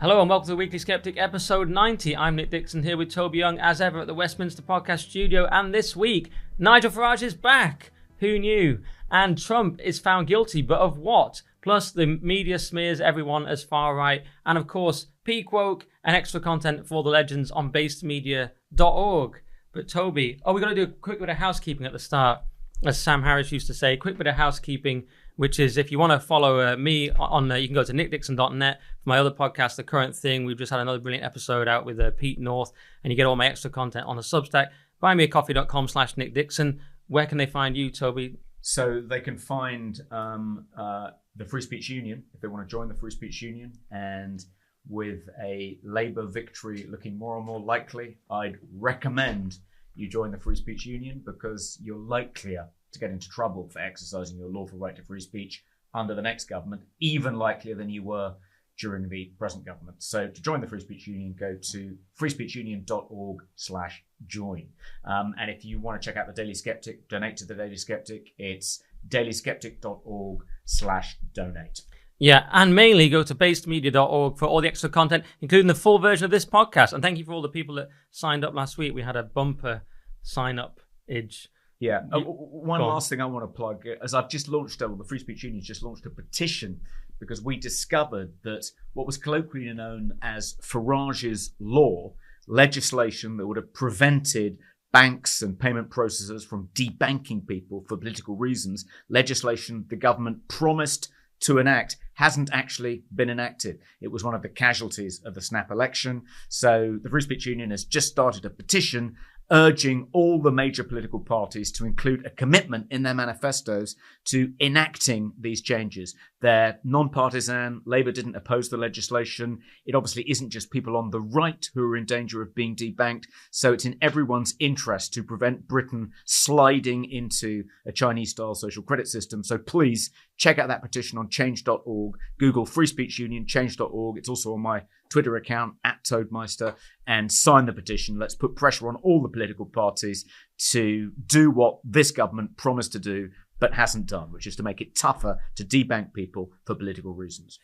Hello and welcome to the Weekly Sceptic, episode 90. I'm Nick Dixon here with Toby Young, as ever, at the Westminster Podcast Studio. And this week, Nigel Farage is back. Who knew? And Trump is found guilty, but of what? Plus, the media smears everyone as far right. And of course, peak woke and extra content for the legends on basedmedia.org. But Toby, we've got to do a quick bit of housekeeping at the start. As Sam Harris used to say, quick bit of housekeeping, which is if you want to follow me on, you can go to nickdixon.net for my other podcast, The Current Thing. We've just had another brilliant episode out with Pete North, and you get all my extra content on the Substack. buymeacoffee.com/nickdixon. Where can they find you, Toby? So they can find the Free Speech Union if they want to join the Free Speech Union. And with a Labour victory looking more and more likely, I'd recommend you join the Free Speech Union because you're likelier to get into trouble for exercising your lawful right to free speech under the next government, even likelier than you were during the present government. So to join the Free Speech Union, go to freespeechunion.org/join. And if you want to check out the Daily Sceptic, donate to the Daily Sceptic, it's dailyskeptic.org/donate. Yeah, and mainly go to basedmedia.org for all the extra content, including the full version of this podcast. And thank you for all the people that signed up last week. We had a bumper sign-up-age. Yeah. One last thing I want to plug, as I've just launched, the Free Speech Union just launched a petition because we discovered that what was colloquially known as Farage's law, legislation that would have prevented banks and payment processors from debanking people for political reasons, legislation the government promised to enact hasn't actually been enacted. It was one of the casualties of the snap election. So the Free Speech Union has just started a petition urging all the major political parties to include a commitment in their manifestos to enacting these changes. They're non-partisan. Labour didn't oppose the legislation. It obviously isn't just people on the right who are in danger of being debanked. So it's in everyone's interest to prevent Britain sliding into a Chinese-style social credit system. So please check out that petition on change.org. Google Free Speech Union, change.org. It's also on my Twitter account, @Toadmeister, and sign the petition. Let's put pressure on all the political parties to do what this government promised to do but hasn't done, which is to make it tougher to debank people for political reasons.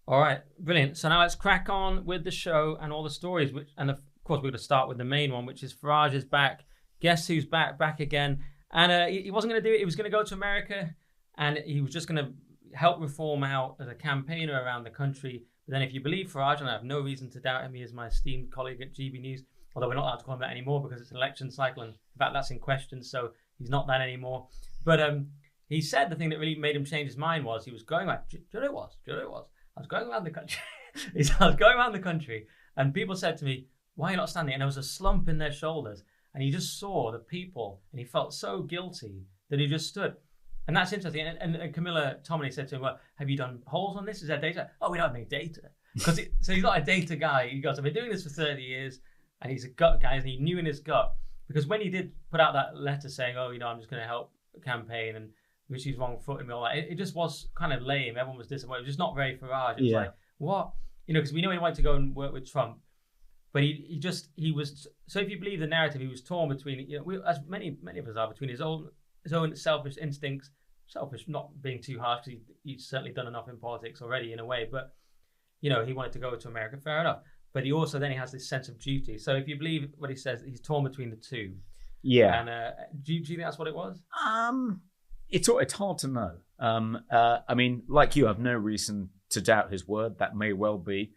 All right, brilliant. So now let's crack on with the show and all the stories. And of course, we're going to start with the main one, which is Farage is back. Guess who's back again? And he wasn't going to do it. He was going to go to America, and he was just going to help reform out as a campaigner around the country. But then if you believe Farage, and I have no reason to doubt him, he is my esteemed colleague at GB News, although we're not allowed to call him that anymore because it's an election cycle, and in fact that's in question, so he's not that anymore. But he said the thing that really made him change his mind was he was going around, do you know what it was? I was going around the country. I was going around the country, and people said to me, why are you not standing? And there was a slump in their shoulders, and he just saw the people, and he felt so guilty that he just stood. And that's interesting. And Camilla Tominey said to him, well, have you done polls on this? Is there data? Oh, we don't have any data. So he's not a data guy. He goes, I've been doing this for 30 years, and he's a gut guy, and he knew in his gut. Because when he did put out that letter saying, I'm just going to help campaign, and Rishi's wrong foot and all that, it just was kind of lame. Everyone was disappointed. It was just not very Farage. It was like, what? Because we know he wanted to go and work with Trump. But he was, so if you believe the narrative, he was torn between, as many of us are, between his own selfish instincts, selfish not being too harsh because he's certainly done enough in politics already in a way, but he wanted to go to America, fair enough, but he also then he has this sense of duty. So if you believe what he says, he's torn between the two. And do you think that's what it was? It's hard to know. I mean, like you, I have no reason to doubt his word. That may well be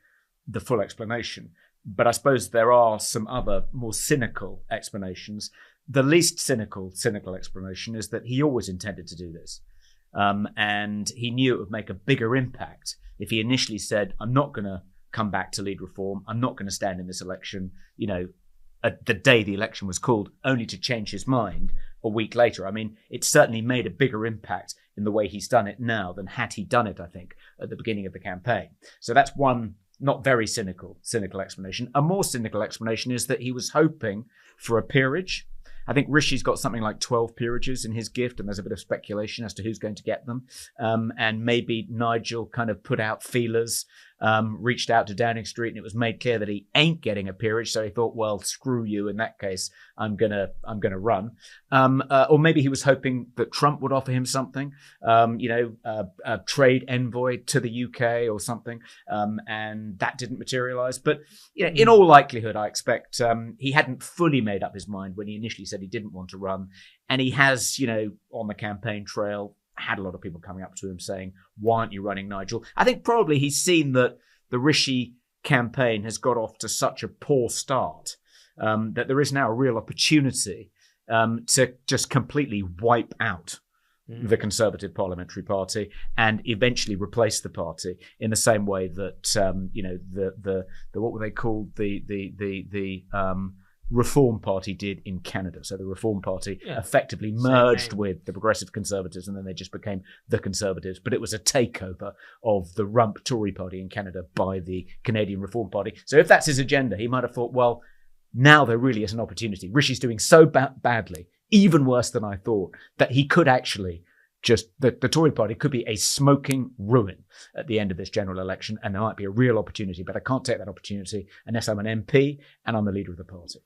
the full explanation, but I suppose there are some other more cynical explanations. The least cynical explanation is that he always intended to do this. And he knew it would make a bigger impact if he initially said, I'm not going to come back to lead reform. I'm not going to stand in this election, at the day the election was called, only to change his mind a week later. I mean, it certainly made a bigger impact in the way he's done it now than had he done it, I think, at the beginning of the campaign. So that's one not very cynical explanation. A more cynical explanation is that he was hoping for a peerage. I think Rishi's got something like 12 peerages in his gift, and there's a bit of speculation as to who's going to get them. And maybe Nigel kind of put out feelers reached out to Downing Street, and it was made clear that he ain't getting a peerage. So he thought, well, screw you. In that case, I'm gonna run. Or maybe he was hoping that Trump would offer him something, a trade envoy to the UK or something, and that didn't materialise. But in all likelihood, I expect he hadn't fully made up his mind when he initially said he didn't want to run, and he has, on the campaign trail, had a lot of people coming up to him saying, why aren't you running, Nigel? I think probably he's seen that the Rishi campaign has got off to such a poor start that there is now a real opportunity to just completely wipe out the Conservative Parliamentary Party and eventually replace the party in the same way that the what were they called, the Reform Party did in Canada. So the Reform Party effectively merged with the Progressive Conservatives, and then they just became the Conservatives. But it was a takeover of the rump Tory party in Canada by the Canadian Reform Party. So if that's his agenda, he might have thought, well, now there really is an opportunity. Rishi's doing so badly, even worse than I thought, that he could actually the Tory party could be a smoking ruin at the end of this general election, and there might be a real opportunity, but I can't take that opportunity unless I'm an MP and I'm the leader of the party.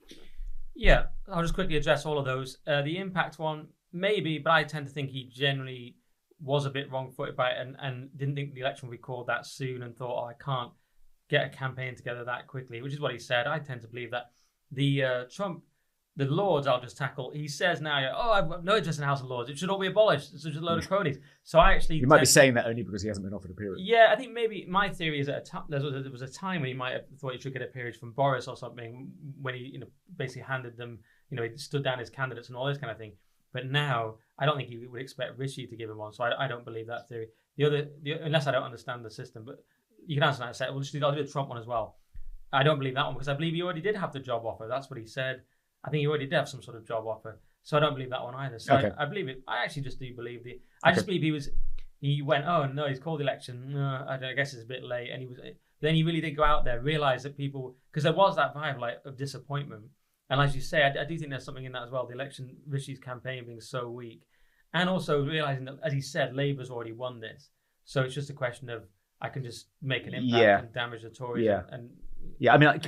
Yeah, I'll just quickly address all of those. The impact one, maybe, but I tend to think he generally was a bit wrong-footed by it and didn't think the election would be called that soon and thought, I can't get a campaign together that quickly, which is what he said. I tend to believe that. The Lords, I'll just tackle. He says now, I've got no interest in the House of Lords. It should all be abolished. It's just a load of cronies. So I actually... You might be saying that only because he hasn't been offered a peerage. Yeah, I think maybe my theory is that there was a time when he might have thought he should get a peerage from Boris or something, when he basically handed them, he stood down his candidates and all this kind of thing. But now, I don't think he would expect Rishi to give him one. So I don't believe that theory. Unless I don't understand the system. But you can answer that and say, I'll do the Trump one as well. I don't believe that one because I believe he already did have the job offer. That's what he said. I think he already did have some sort of job offer. So I don't believe that one either. So okay. I believe it. I actually just do believe just believe he went, oh no, he's called the election. I guess it's a bit late. And then he really did go out there, realize that people, because there was that vibe of disappointment. And as you say, I do think there's something in that as well. The election, Rishi's campaign being so weak. And also realizing that, as he said, Labour's already won this. So it's just a question of, I can just make an impact and damage the Tories I mean,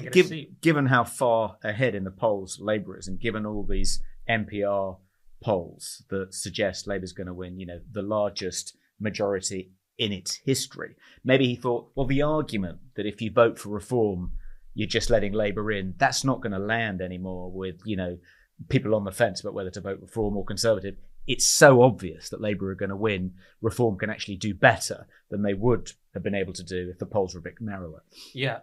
given how far ahead in the polls Labour is, and given all these NPR polls that suggest Labour's going to win, the largest majority in its history, maybe he thought, well, the argument that if you vote for reform, you're just letting Labour in, that's not going to land anymore with, people on the fence about whether to vote reform or Conservative. It's so obvious that Labour are going to win. Reform can actually do better than they would have been able to do if the polls were a bit narrower. Yeah.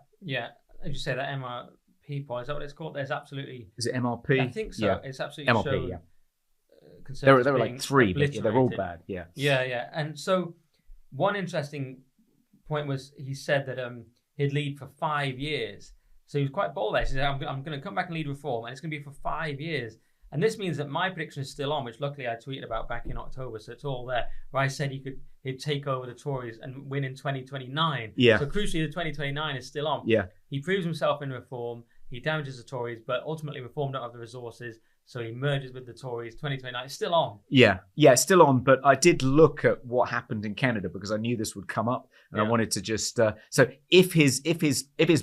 As you say, that MRP poll, is that what it's called? There's absolutely... Is it MRP? I think so. Yeah. It's absolutely MRP, shown... There were like three, but they're all bad, Yeah. And so one interesting point was he said that he'd lead for 5 years. So he was quite bold there. He said, I'm going to come back and lead reform, and it's going to be for 5 years. And this means that my prediction is still on, which luckily I tweeted about back in October, so it's all there, where I said he'd take over the Tories and win in 2029. Yeah. So crucially, the 2029 is still on. Yeah. He proves himself in reform, he damages the Tories, but ultimately reform don't have the resources, so he merges with the Tories. 2029 is still on. Yeah, it's still on, but I did look at what happened in Canada because I knew this would come up, and I wanted to just... so if his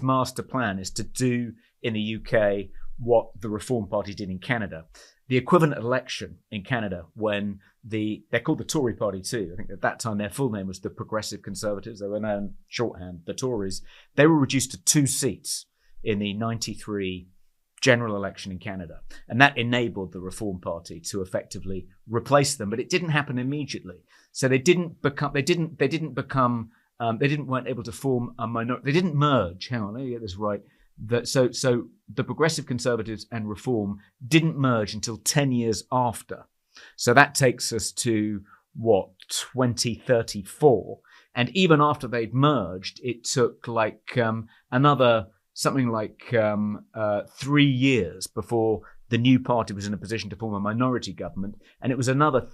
master plan is to do in the UK what the Reform Party did in Canada, the equivalent election in Canada when they're called the Tory Party too. I think at that time their full name was the Progressive Conservatives. They were known shorthand, the Tories. They were reduced to 2 seats in the 93 general election in Canada. And that enabled the Reform Party to effectively replace them. But it didn't happen immediately. So they weren't able to form a minority. They didn't merge. Hang on, let me get this right. So the Progressive Conservatives and Reform didn't merge until 10 years after. So that takes us to, 2034. And even after they'd merged, it took another something like 3 years before the new party was in a position to form a minority government. And it was another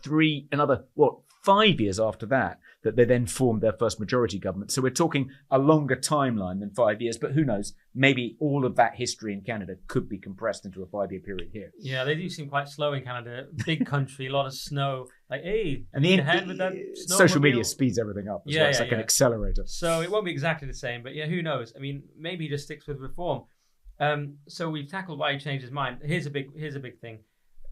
5 years after that they then formed their first majority government. So we're talking a longer timeline than 5 years, but who knows? Maybe all of that history in Canada could be compressed into a 5-year period here. Yeah, they do seem quite slow in Canada. Big country, a lot of snow. Like, hey, and the ahead with that social media speeds everything up. It's like an accelerator. So it won't be exactly the same, but who knows? I mean, maybe he just sticks with reform. So we've tackled why he changed his mind. Here's a big thing.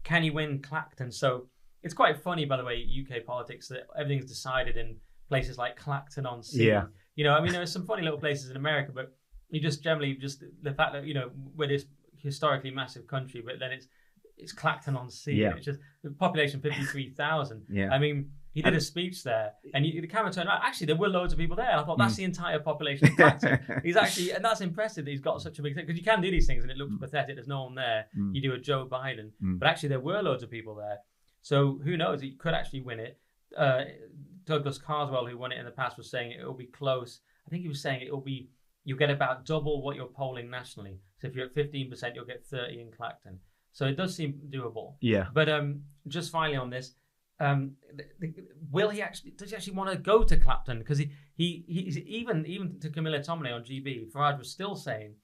Can he win Clacton? So it's quite funny, by the way, UK politics, that everything's decided in places like Clacton-on-Sea. Yeah. There's some funny little places in America, but you just generally the fact that we're this historically massive country, but then it's Clacton-on-Sea. Yeah. It's just the population 53,000. Yeah. I mean, he did a speech there, and the camera turned out. Actually, there were loads of people there. I thought that's the entire population of Clacton. He's actually, and that's impressive that he's got such a big thing, because you can do these things and it looks pathetic. There's no one there. You do a Joe Biden, but actually there were loads of people there. So who knows? He could actually win it. Douglas Carswell, who won it in the past, was saying it will be close. I think he was saying you'll get about double what you're polling nationally. So if you're at 15%, you'll get 30 in Clacton. So it does seem doable. Yeah. But just finally on this, does he actually want to go to Clacton? Because he's even to Camilla Tominey on GB, Farage was still saying,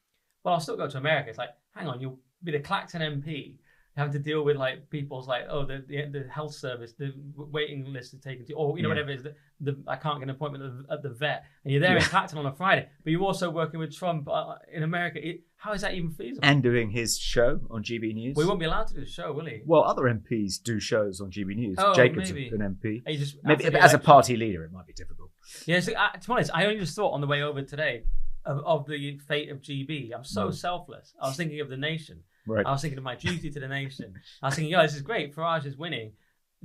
well, I'll still go to America. It's like, hang on, you'll be the Clacton MP. Having to deal with like people's like the health service, the waiting list is taken to, or whatever it is, I can't get an appointment at the vet, and you're there in Clacton on a Friday, but you're also working with Trump in America. How is that even feasible? And doing his show on GB News. We won't be allowed to do the show, will he? Well, other MPs do shows on GB News. Oh, Jacob's maybe. an MP. Maybe as a party leader, it might be difficult. Yeah, so, to be honest, I only just thought on the way over today of the fate of GB. I'm so selfless. I was thinking of the nation. Right. I was thinking of my duty to the nation. I was thinking, this is great. Farage is winning.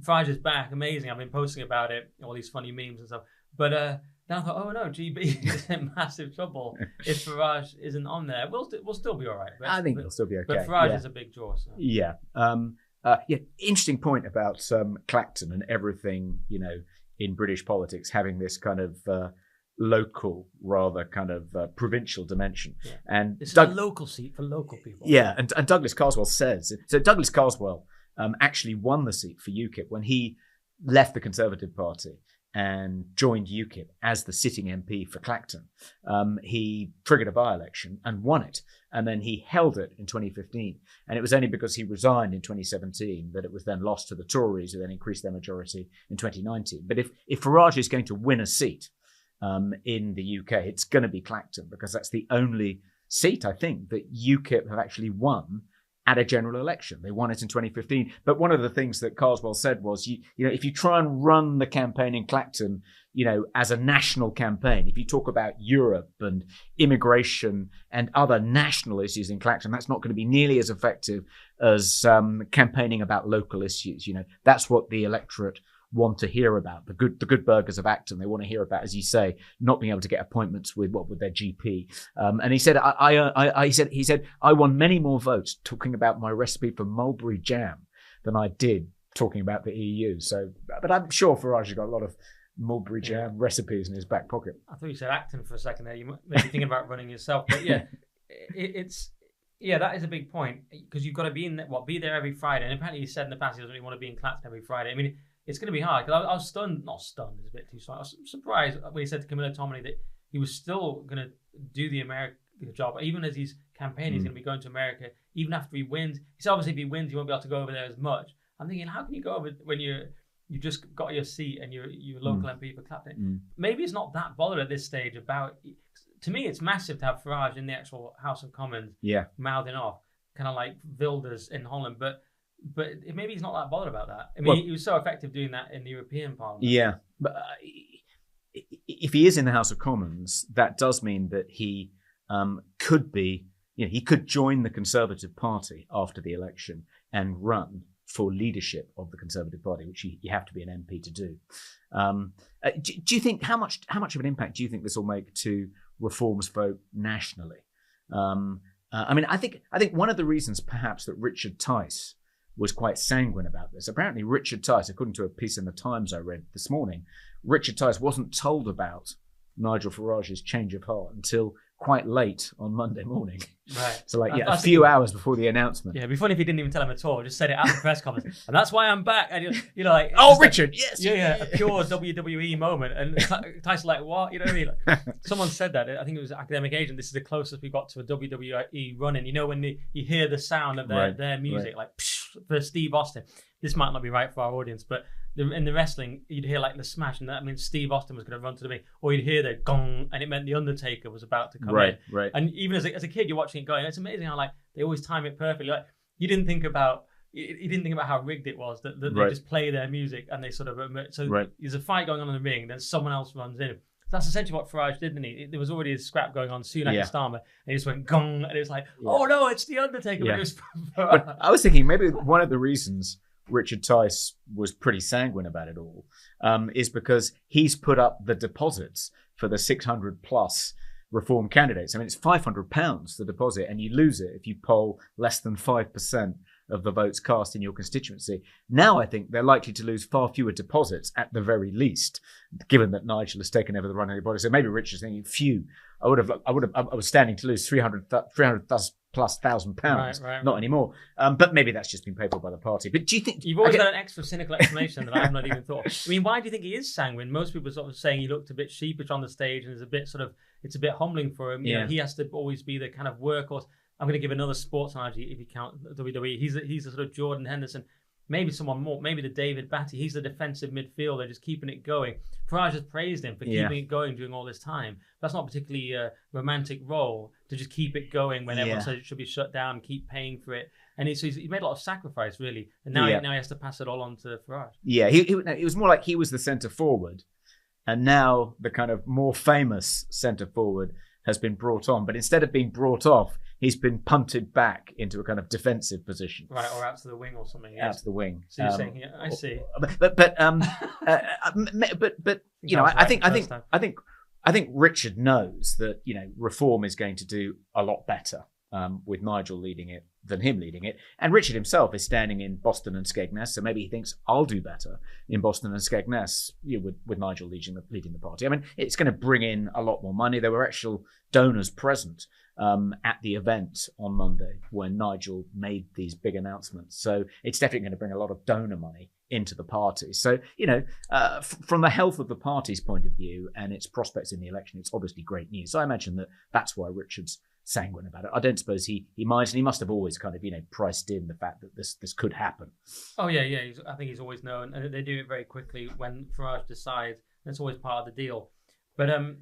Farage is back. Amazing. I've been posting about it, all these funny memes and stuff. But then I thought, oh no, GB is in massive trouble if Farage isn't on there. We'll still be all right. I think we'll still be okay. But Farage is a big draw. So. Yeah. Interesting point about Clacton and everything, in British politics having this kind of local rather kind of provincial dimension. Yeah. And this is a local seat for local people. Yeah, and Douglas Carswell says so. Douglas Carswell actually won the seat for UKIP when he left the Conservative Party and joined UKIP as the sitting MP for Clacton. He triggered a by-election and won it, and then he held it in 2015. And it was only because he resigned in 2017 that it was then lost to the Tories, who then increased their majority in 2019. But if Farage is going to win a seat in the UK, it's going to be Clacton, because that's the only seat, I think, that UKIP have actually won at a general election. They won it in 2015. But one of the things that Carswell said was, if you try and run the campaign in Clacton, as a national campaign, if you talk about Europe and immigration and other national issues in Clacton, that's not going to be nearly as effective as campaigning about local issues. That's what the electorate want to hear about, the good burgers of Acton. They want to hear about, as you say, not being able to get appointments with their GP. And he said, he said, I won many more votes talking about my recipe for mulberry jam than I did talking about the EU. So, but I'm sure Farage has got a lot of mulberry jam recipes in his back pocket. I thought you said Acton for a second there. You might be thinking about running yourself, but yeah, that is a big point, because you've got to be there every Friday. And apparently he said in the past he doesn't really want to be in Clacton every Friday. I mean, it's going to be hard, because I was not stunned, it's a bit too strong. I was surprised when he said to Camilla Tominey that he was still going to do the American job. Even as he's campaigning, he's going to be going to America, even after he wins. He said obviously if he wins, he won't be able to go over there as much. I'm thinking, how can you go over when you just got your seat and you're local MP for Clacton? Maybe it's not that bothered at this stage about. To me, it's massive to have Farage in the actual House of Commons, mouthing off, kind of like Wilders in Holland, but maybe he's not that bothered about that. I mean, he was so effective doing that in the European Parliament. Yeah, but if he is in the House of Commons, that does mean that he could be, he could join the Conservative Party after the election and run for leadership of the Conservative Party, which you have to be an MP to do. Do you think how much of an impact do you think this will make to Reform's vote nationally? I mean, I think one of the reasons perhaps that Richard Tice was quite sanguine about this. Apparently, Richard Tice, according to a piece in the Times I read this morning, Richard Tice wasn't told about Nigel Farage's change of heart until quite late on Monday morning. Right. So a few hours before the announcement. Yeah, it'd be funny if he didn't even tell him at all. Just said it at the press conference. And that's why I'm back. And like, oh, Richard, yes. Yeah, a pure WWE moment. And Tyson like, what? You know what I mean? Like, someone said that. I think it was Academic Agent. This is the closest we got to a WWE run-in. When you hear the sound of their music, like psh, for Steve Austin. This might not be right for our audience, but in the wrestling, you'd hear like the smash, and that means Steve Austin was going to run to the ring, or you'd hear the gong, and it meant the Undertaker was about to come in. Right. And even as a kid, you're watching it going, it's amazing how like they always time it perfectly. Like you didn't think about how rigged it was that they just play their music and they sort of there's a fight going on in the ring, then someone else runs in. That's essentially what Farage did, didn't he? There was already a scrap going on, Sunak and Starmer, and he just went gong, and it was like, oh no, it's the Undertaker. Yeah. But, it was but I was thinking maybe one of the reasons Richard Tice was pretty sanguine about it all is because he's put up the deposits for the 600 plus Reform candidates. I mean, it's £500 the deposit, and you lose it if you poll less than 5% of the votes cast in your constituency. Now I think they're likely to lose far fewer deposits at the very least, given that Nigel has taken over the run of the body. So maybe Richard's thinking, phew, I was standing to lose 300,000+ pounds. Right. Not anymore. But maybe that's just been paid for by the party. But do you think you've always got an extra cynical explanation that I have not even thought? I mean, why do you think he is sanguine? Most people are sort of saying he looked a bit sheepish on the stage and is a bit it's a bit humbling for him. You know, he has to always be the kind of workhorse. I'm going to give another sports analogy if you count WWE. He's a sort of Jordan Henderson, maybe someone more, maybe the David Batty. He's the defensive midfielder, just keeping it going. Farage has praised him for keeping it going during all this time. That's not particularly a romantic role to just keep it going when everyone says it should be shut down, keep paying for it. And he's made a lot of sacrifice, really. And now he has to pass it all on to Farage. Yeah, it was more like he was the centre forward, and now the kind of more famous centre forward has been brought on. But instead of being brought off, he's been punted back into a kind of defensive position, right, or out to the wing or something. Out to the wing. So you're saying, I see. But you know, I think Richard knows that, you know, Reform is going to do a lot better with Nigel leading it than him leading it. And Richard himself is standing in Boston and Skegness, so maybe he thinks I'll do better in Boston and Skegness, you know, with Nigel leading the party. I mean, it's going to bring in a lot more money. There were actual donors present at the event on Monday when Nigel made these big announcements. So it's definitely going to bring a lot of donor money into the party. So, you know, from the health of the party's point of view and its prospects in the election, it's obviously great news. So I imagine that's why Richard's sanguine about it. I don't suppose he minds, and he must have always kind of, you know, priced in the fact that this could happen. Oh yeah. I think he's always known, and they do it very quickly when Farage decides. That's always part of the deal. But the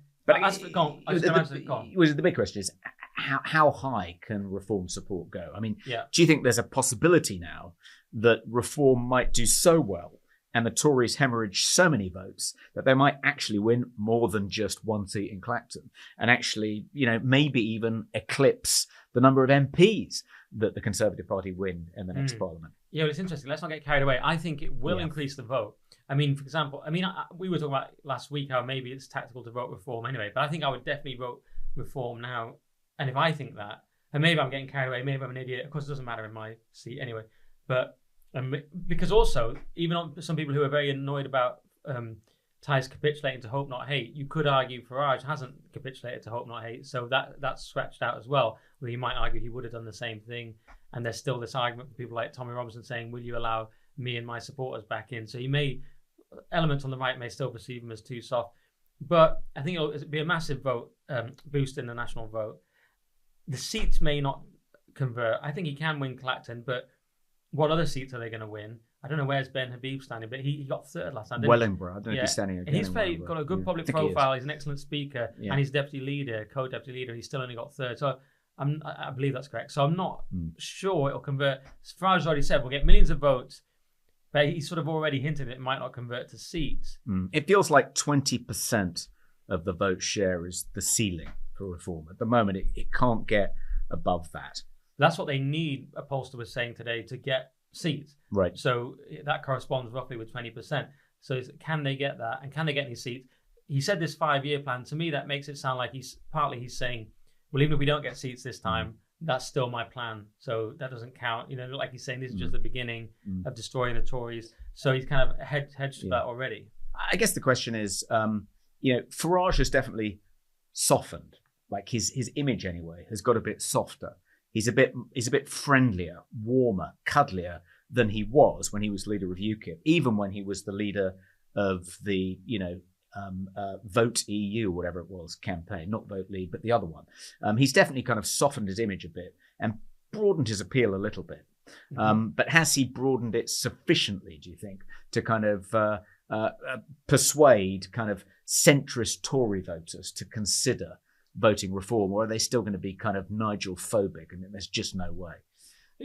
big question is how high can Reform support go? I mean, do you think there's a possibility now that Reform might do so well and the Tories hemorrhage so many votes that they might actually win more than just one seat in Clacton, and actually, you know, maybe even eclipse the number of MPs that the Conservative Party win in the next Parliament? Yeah, well, it's interesting. Let's not get carried away. I think it will increase the vote. I mean, for example, we were talking about last week how maybe it's tactical to vote Reform anyway, but I think I would definitely vote Reform now. And if I think that, and maybe I'm getting carried away, maybe I'm an idiot. Of course, it doesn't matter in my seat anyway. But because also, even on some people who are very annoyed about Tice capitulating to Hope Not Hate, you could argue Farage hasn't capitulated to Hope Not Hate, so that's scratched out as well. Where you might argue he would have done the same thing. And there's still this argument for people like Tommy Robinson saying, will you allow me and my supporters back in? So elements on the right may still perceive him as too soft. But I think it'll be a massive vote boost in the national vote. The seats may not convert. I think he can win Clacton, but what other seats are they going to win? I don't know where's Ben Habib standing, but he got third last time. Wellingborough. I don't know if he's standing again. And he's got a good public profile. He's an excellent speaker, and he's deputy leader, co-deputy leader. He's still only got third. So I believe that's correct. So I'm not sure it'll convert. Farage already said we'll get millions of votes, but he's sort of already hinted it might not convert to seats. It feels like 20% of the vote share is the ceiling for Reform. At the moment, it can't get above that. That's what they need, a pollster was saying today, to get seats. Right. So that corresponds roughly with 20%. So can they get that? And can they get any seats? He said this 5-year plan. To me, that makes it sound like he's saying, well, even if we don't get seats this time, that's still my plan. So that doesn't count. You know, like he's saying, this is just the beginning of destroying the Tories. So he's kind of hedged to that already. I guess the question is, you know, Farage has definitely softened. Like his image anyway has got a bit softer. He's a bit friendlier, warmer, cuddlier than he was when he was leader of UKIP, even when he was the leader of the, you know, Vote EU, whatever it was, campaign, not Vote Leave, but the other one. He's definitely kind of softened his image a bit. And broadened his appeal a little bit. But has he broadened it sufficiently, do you think, to kind of persuade kind of centrist Tory voters to consider voting reform, or are they still going to be kind of Nigel phobic and there's just no way?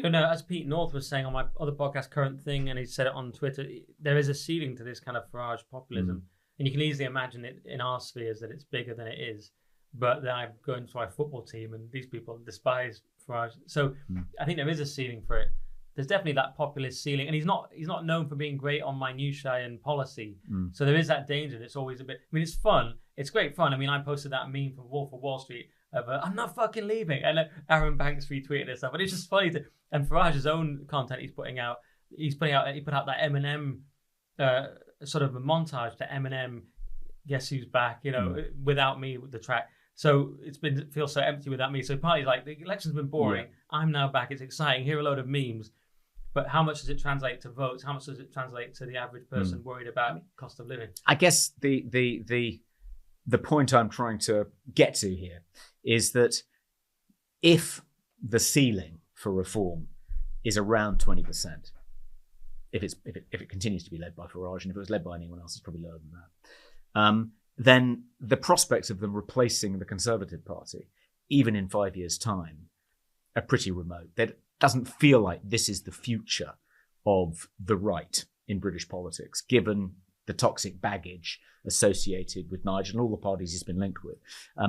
As Pete North was saying on my other podcast, Current Thing, and he said it on Twitter, there is a ceiling to this kind of Farage populism. And you can easily imagine it in our spheres that it's bigger than it is. But then I go into my football team and these people despise Farage. So I think there is a ceiling for it. There's definitely that populist ceiling. And he's not known for being great on minutiae and policy. So there is that danger. It's always a bit, it's fun. It's great fun. I posted that meme from Wolf of Wall Street of I'm not fucking leaving. And Aaron Banks retweeted this stuff. But it's just funny and Farage's own content he put out that Eminem sort of a montage to Eminem, Guess Who's Back, Without Me, with the track. So feels so empty without me. So partly like the election's been boring. Yeah. I'm now back. It's exciting. Here are a load of memes. But how much does it translate to votes? How much does it translate to the average person worried about cost of living? I guess the point I'm trying to get to here is that if the ceiling for reform is around 20%, if it continues to be led by Farage, and if it was led by anyone else, it's probably lower than that, then the prospects of them replacing the Conservative Party, even in 5 years' time, are pretty remote. That doesn't feel like this is the future of the right in British politics, given the toxic baggage associated with Nigel and all the parties he's been linked with,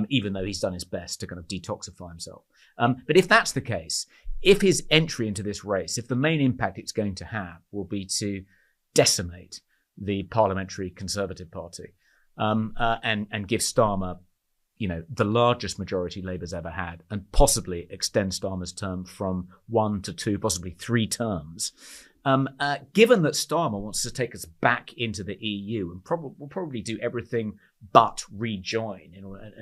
even though he's done his best to kind of detoxify himself. But if that's the case, if his entry into this race, if the main impact it's going to have will be to decimate the parliamentary Conservative Party and give Starmer, the largest majority Labour's ever had, and possibly extend Starmer's term from 1 to 2, possibly 3 terms, given that Starmer wants to take us back into the EU and will probably do everything but rejoin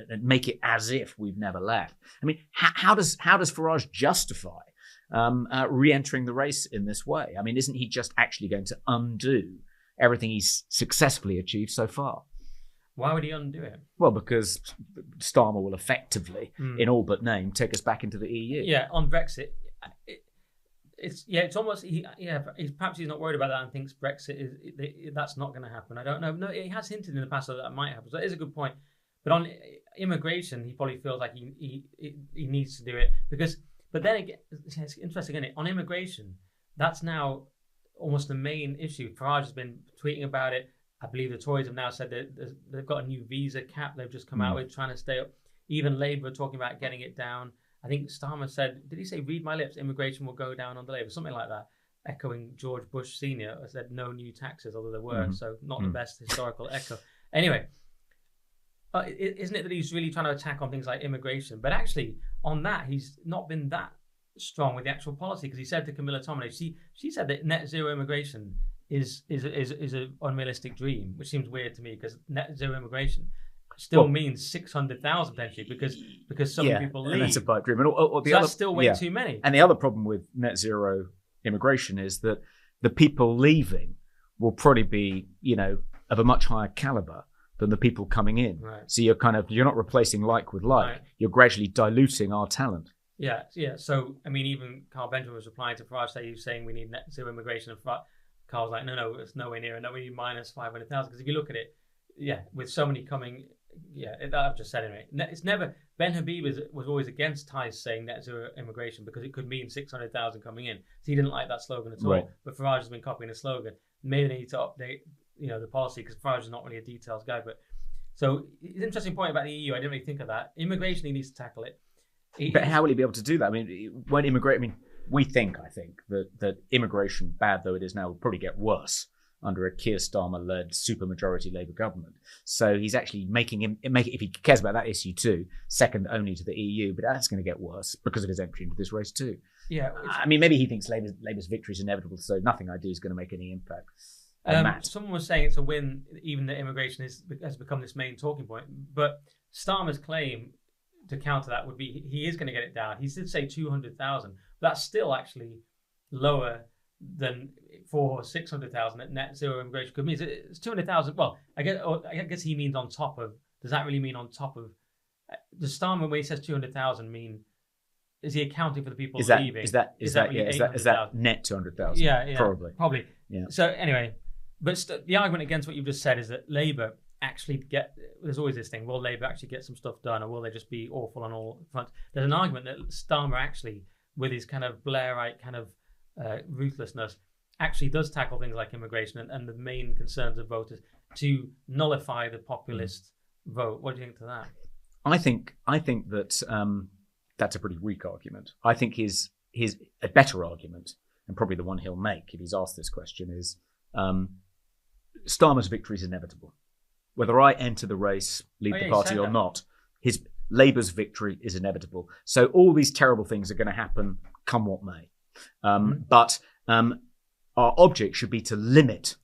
and make it as if we've never left. How does Farage justify re-entering the race in this way? Isn't he just actually going to undo everything he's successfully achieved so far? Why would he undo it? Well, because Starmer will effectively, in all but name, take us back into the EU. Yeah, on Brexit, it's almost perhaps he's not worried about that and thinks Brexit that's not going to happen. I don't know. No, he has hinted in the past that might happen. So it is a good point. But on immigration, he probably feels like he needs to do it But then again, it's interesting, isn't it? On immigration, that's now almost the main issue. Farage has been tweeting about it. I believe the Tories have now said that they've got a new visa cap they've just come out with, trying to stay up. Even Labour are talking about getting it down. I think Starmer said, did he say, read my lips, immigration will go down under Labour, something like that, echoing George Bush Sr. said no new taxes, although there were, so not the best historical echo. Anyway, isn't it that he's really trying to attack on things like immigration? But actually, on that, he's not been that strong with the actual policy, because he said to Camilla Tominey, she said that net zero immigration is an unrealistic dream, which seems weird to me, because net zero immigration still means 600,000 potentially, because some people leave. And that's a pipe dream. That's still way too many. And the other problem with net zero immigration is that the people leaving will probably be, of a much higher caliber than the people coming in. Right. So you're not replacing like with like. Right. You're gradually diluting our talent. Yeah. So even Carl Benjamin was replying to Farage, he was saying we need net zero immigration, and Carl's like, no, it's nowhere near, and no, we need minus 500,000. Because if you look at it, with so many coming, I've just said it. It's never, Ben Habib was always against Tice saying net zero immigration because it could mean 600,000 coming in. So he didn't like that slogan at all. Right. But Farage has been copying the slogan. Maybe they need to update, the policy, because Farage is not really a details guy. But so it's an interesting point about the EU. I didn't really think of that. Immigration, he needs to tackle it. But how will he be able to do that? We think that immigration, bad though it is now, will probably get worse under a Keir Starmer-led supermajority Labour government. So he's actually making him, if he cares about that issue too, second only to the EU, but that's going to get worse because of his entry into this race too. Yeah, maybe he thinks Labour's victory is inevitable, so nothing I do is going to make any impact. Someone was saying it's a win, even that immigration has become this main talking point. But Starmer's claim to counter that would be he is going to get it down. He did say 200,000. That's still actually lower than 400,000 or 600,000 at net zero immigration could mean. It's 200,000. Well, I guess he means on top of. Does that really mean on top of? Does Starmer, when he says 200,000, mean is he accounting for the people leaving? Is that net 200,000? Yeah, probably. Yeah. So anyway, but the argument against what you've just said is that Labour actually there's always this thing, will Labour actually get some stuff done, or will they just be awful on all fronts? There's an argument that Starmer actually, with his kind of Blairite kind of ruthlessness, actually does tackle things like immigration and the main concerns of voters to nullify the populist vote. What do you think to that? I think that that's a pretty weak argument. I think his a better argument, and probably the one he'll make if he's asked this question, is Starmer's victory is inevitable. Whether I enter the race, leave the party or not, his Labour's victory is inevitable. So all these terrible things are going to happen, come what may. But our object should be to limit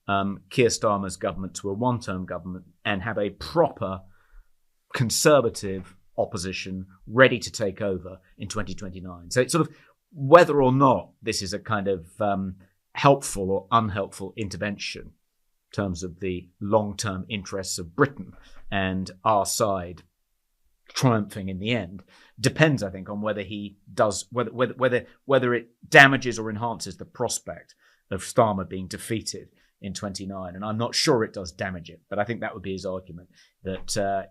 Keir Starmer's government to a one-term government and have a proper Conservative opposition ready to take over in 2029. So it's sort of whether or not this is a kind of helpful or unhelpful intervention in terms of the long-term interests of Britain and our side triumphing in the end depends, I think, on whether he does whether it damages or enhances the prospect of Starmer being defeated in 29, and I'm not sure it does damage it, but I think that would be his argument that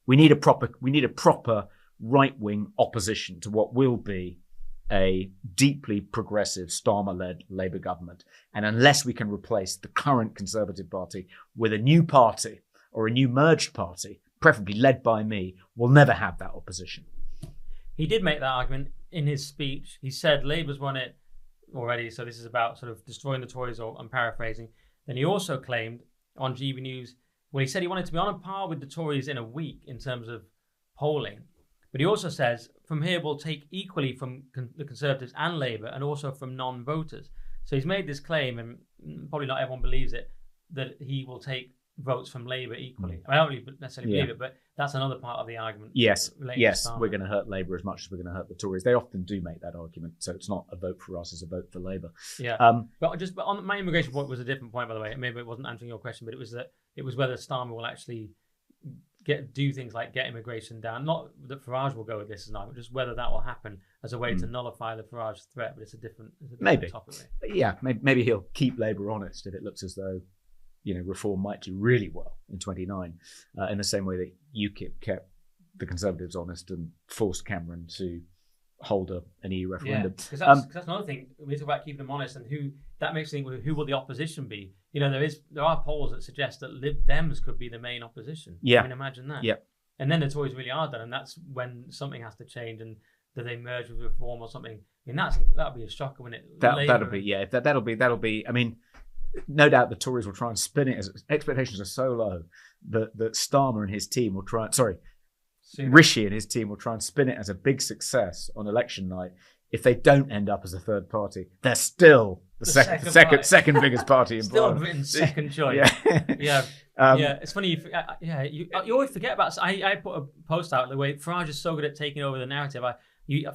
we need a proper right-wing opposition to what will be a deeply progressive Starmer-led Labour government, and unless we can replace the current Conservative Party with a new party or a new merged party, preferably led by me, we'll never have that opposition. He did make that argument in his speech. He said Labour's won it already, so this is about sort of destroying the Tories, or I'm paraphrasing. Then he also claimed on GB News, well, he said he wanted to be on a par with the Tories in a week in terms of polling. But he also says, from here we'll take equally from the Conservatives and Labour, and also from non-voters. So he's made this claim, and probably not everyone believes it, that he will take votes from Labour equally. I don't really necessarily believe it, but that's another part of the argument. Yes, we're going to hurt Labour as much as we're going to hurt the Tories. They often do make that argument, so it's not a vote for us, it's a vote for Labour. Yeah, but on my immigration point was a different point, by the way. Maybe it wasn't answering your question, but it was whether Starmer will actually do things like get immigration down. Not that Farage will go with this as an argument, just whether that will happen as a way to nullify the Farage threat. But it's a different topic. Yeah, maybe he'll keep Labour honest if it looks as though Reform might do really well in 29, in the same way that UKIP kept the Conservatives honest and forced Cameron to hold an EU referendum. Because that's another thing. We talk about keeping them honest, and that makes me think, who will the opposition be? There are polls that suggest that Lib Dems could be the main opposition. Yeah. I mean, imagine that. Yeah. And then the Tories really are done, and that's when something has to change, and do they merge with Reform or something? I mean, that'll be a shocker when that'll be. I mean, no doubt the Tories will try and spin it as expectations are so low that Starmer and his team will Rishi and his team will try and spin it as a big success on election night. If they don't end up as a third party, they're still the second biggest party in Parliament. Still second choice. Yeah. It's funny. You always forget about. I put a post out the way Farage is so good at taking over the narrative. I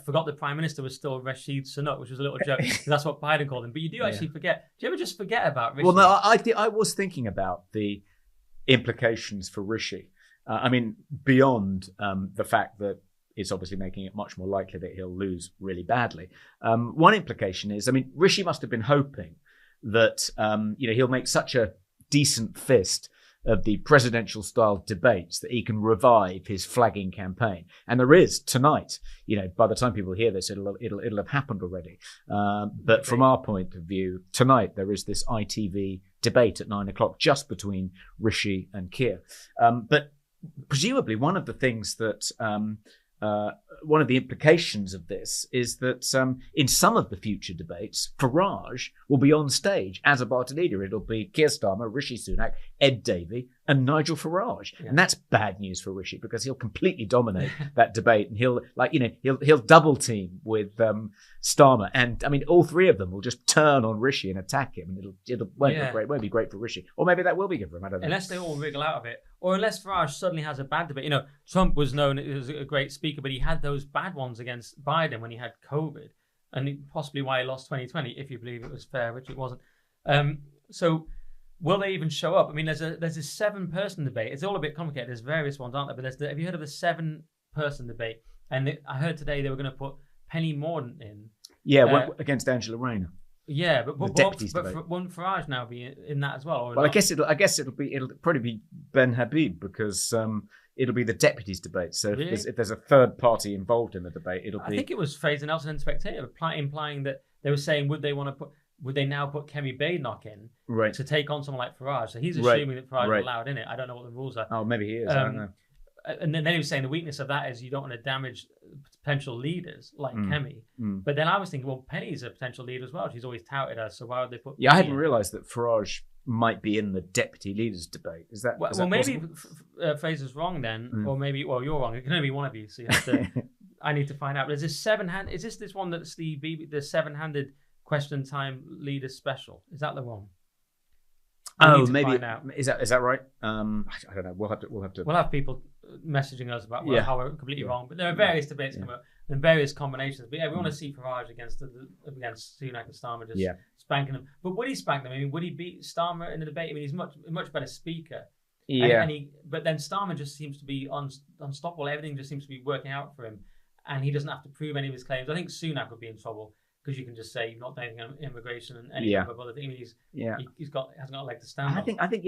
forgot the Prime Minister was still Rishi Sunak, which was a little joke. That's what Biden called him. But you do actually forget. Do you ever just forget about Rishi? Well, no, I was thinking about the implications for Rishi. I mean, beyond the fact that it's obviously making it much more likely that he'll lose really badly. One implication is, I mean, Rishi must have been hoping that he'll make such a decent fist of the presidential-style debates that he can revive his flagging campaign, and there is tonight. By the time people hear this, it'll have happened already. But from our point of view, tonight there is this ITV debate at 9:00 just between Rishi and Keir. But presumably, one of the things that one of the implications of this is that in some of the future debates, Farage will be on stage as a party leader. It'll be Keir Starmer, Rishi Sunak, Ed Davey, and Nigel Farage, and that's bad news for Rishi because he'll completely dominate that debate, and he'll double team with Starmer, and I mean all three of them will just turn on Rishi and attack him, and it won't be great for Rishi, or maybe that will be good for him. I don't know. Unless they all wriggle out of it, or unless Farage suddenly has a bad debate. Trump was known as a great speaker, but he had those bad ones against Biden when he had COVID, and possibly why he lost 2020, if you believe it was fair, which it wasn't. So will they even show up? I mean, there's a 7-person debate. It's all a bit complicated. There's various ones, aren't there? But have you heard of the 7-person debate? And I heard today they were going to put Penny Mordaunt in. Yeah, against Angela Rayner. Yeah, but won't Farage now be in that as well? Well, I guess it'll probably be Ben Habib because it'll be the deputies debate. So really? if there's a third party involved in the debate, it'll be. I think it was Fraser Nelson and Spectator implying that they were saying would they now put Kemi Badenoch in to take on someone like Farage? So he's assuming that Farage is allowed in it. I don't know what the rules are. Oh, maybe he is. I don't know. And then he was saying the weakness of that is you don't want to damage potential leaders like Kemi. But then I was thinking, well, Penny's a potential leader as well. She's always touted us, so why would they put? Yeah, I hadn't realised that Farage might be in the deputy leaders debate. Is that? Well, maybe Fraser's wrong then, or maybe you're wrong. It can only be one of you. So you have to. I need to find out. But is this this one that's the 7-handed question time leader special? Is that the one? Oh, maybe is that right? I don't know. We'll have to. We'll have people messaging us about how we're completely wrong. But there are various debates coming up and various combinations. But we want to see Farage against Sunak and Starmer just spanking them. But would he spank them? I mean, would he beat Starmer in the debate? I mean, he's a much better speaker. Yeah. But then Starmer just seems to be unstoppable. Everything just seems to be working out for him, and he doesn't have to prove any of his claims. I think Sunak would be in trouble. Because you can just say you've not done anything on immigration and any number of other things. Hasn't got a leg to stand on. I think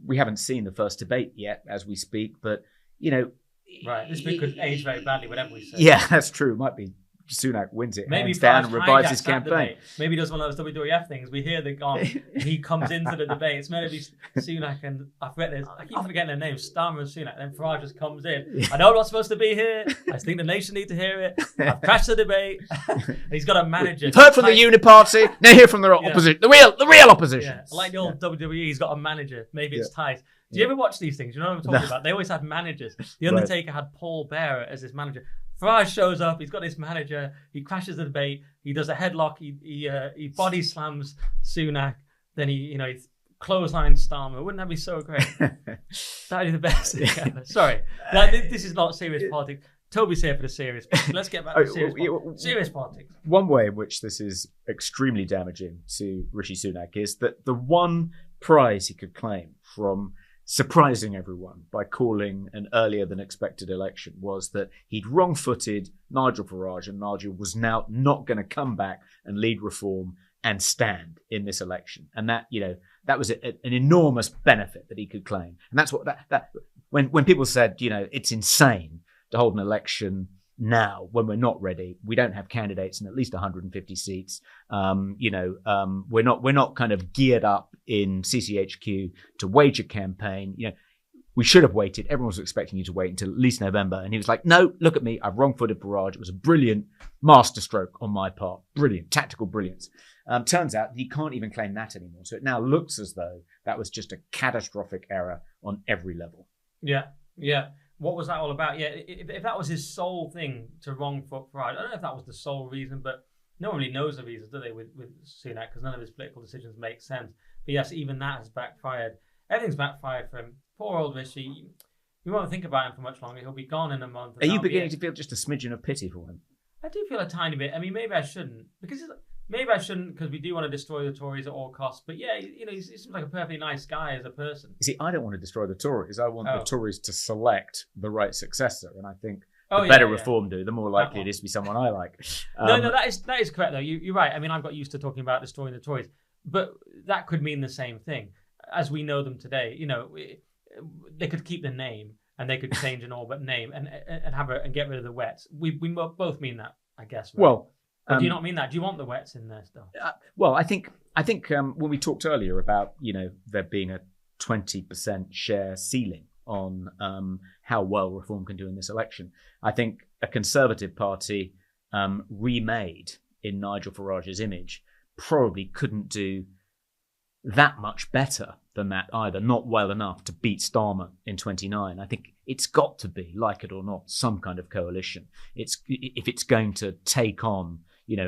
we haven't seen the first debate yet as we speak, but this could age very badly, whatever we say. Yeah, that's true. It might be Sunak wins it, maybe hands down, and revives his campaign. Maybe he does one of those WWF things. We hear he comes into the debate. It's meant to be Sunak and I keep forgetting their names, Starmer and Sunak. Then Farage just comes in. I know I'm not supposed to be here. I think the nation need to hear it. I've crashed the debate. And he's got a manager. You've heard from the Uni Party. Now hear from the opposition. The real opposition. Yeah. Like the old WWE, he's got a manager. Maybe it's Tice. Do you ever watch these things? You know what I'm talking about? They always had managers. The Undertaker had Paul Bearer as his manager. Farage shows up. He's got his manager. He crashes the debate. He does a headlock. He body slams Sunak. Then he clotheslines Starmer. Wouldn't that be so great? That'd be the best thing ever. Sorry, this is not serious politics. Toby's here for the serious. Let's get back to serious politics. One way in which this is extremely damaging to Rishi Sunak is that the one prize he could claim from surprising everyone by calling an earlier than expected election was that he'd wrong-footed Nigel Farage, and Nigel was now not going to come back and lead reform and stand in this election. And that was an enormous benefit that he could claim. And that's what that when people said, it's insane to hold an election now when we're not ready, we don't have candidates in at least 150 seats. We're not kind of geared up in CCHQ to wage a campaign. We should have waited. Everyone was expecting you to wait until at least November. And he was like, no, look at me. I've wrong-footed Farage. It was a brilliant masterstroke on my part. Brilliant. Tactical brilliance. Turns out he can't even claim that anymore. So it now looks as though that was just a catastrophic error on every level. Yeah. What was that all about? Yeah, if that was his sole thing to wrong-foot Farage, I don't know if that was the sole reason, but no one really knows the reasons, do they, with Sunak, because none of his political decisions make sense. But yes, even that has backfired. Everything's backfired for him. Poor old Rishi. We won't think about him for much longer. He'll be gone in a month. Are you beginning to feel just a smidgen of pity for him? I do feel a tiny bit. I mean, maybe I shouldn't, because we do want to destroy the Tories at all costs. But yeah, he seems like a perfectly nice guy as a person. You see, I don't want to destroy the Tories. I want the Tories to select the right successor, and I think the better reform do, the more likely it is to be someone I like. No, that is correct though. You're right. I mean, I've got used to talking about destroying the Tories, but that could mean the same thing as we know them today. They could keep the name and they could change an all but name and get rid of the wets. We both mean that, I guess. Right? Well. But do you not mean that? Do you want the wets in there still? Well, I think when we talked earlier about there being a 20% share ceiling on how well reform can do in this election, I think a Conservative Party remade in Nigel Farage's image probably couldn't do that much better than that either, not well enough to beat Starmer in 29. I think it's got to be, like it or not, some kind of coalition. If it's going to take on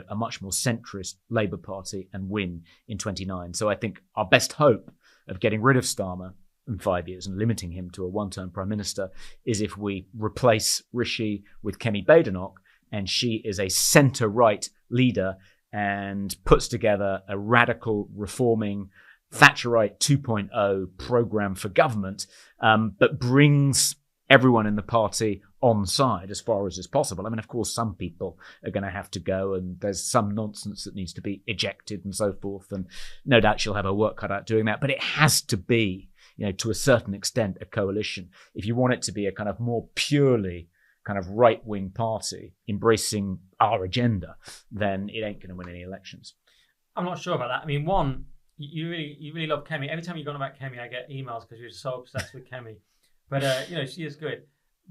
a much more centrist Labour Party and win in 29. So I think our best hope of getting rid of Starmer in 5 years and limiting him to a one-term prime minister is if we replace Rishi with Kemi Badenoch, and she is a centre-right leader and puts together a radical, reforming, Thatcherite 2.0 programme for government, but brings everyone in the party on side as far as is possible. I mean, of course, some people are going to have to go, and there's some nonsense that needs to be ejected and so forth. And no doubt she'll have her work cut out doing that. But it has to be, to a certain extent, a coalition. If you want it to be a kind of more purely kind of right-wing party embracing our agenda, then it ain't going to win any elections. I'm not sure about that. I mean, one, you really love Kemi. Every time you go on about Kemi, I get emails because you're so obsessed with Kemi. But she is good.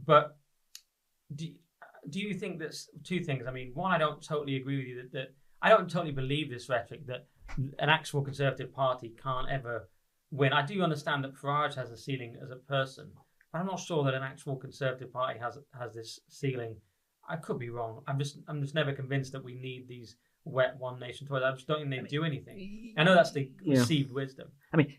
But do you think that's two things? I mean, one, I don't totally agree with you that I don't totally believe this rhetoric that an actual Conservative party can't ever win. I do understand that Farage has a ceiling as a person, but I'm not sure that an actual Conservative party has this ceiling. I could be wrong. I'm just never convinced that we need these wet one nation Tories. I just don't think they do anything. I know that's the received wisdom. I mean,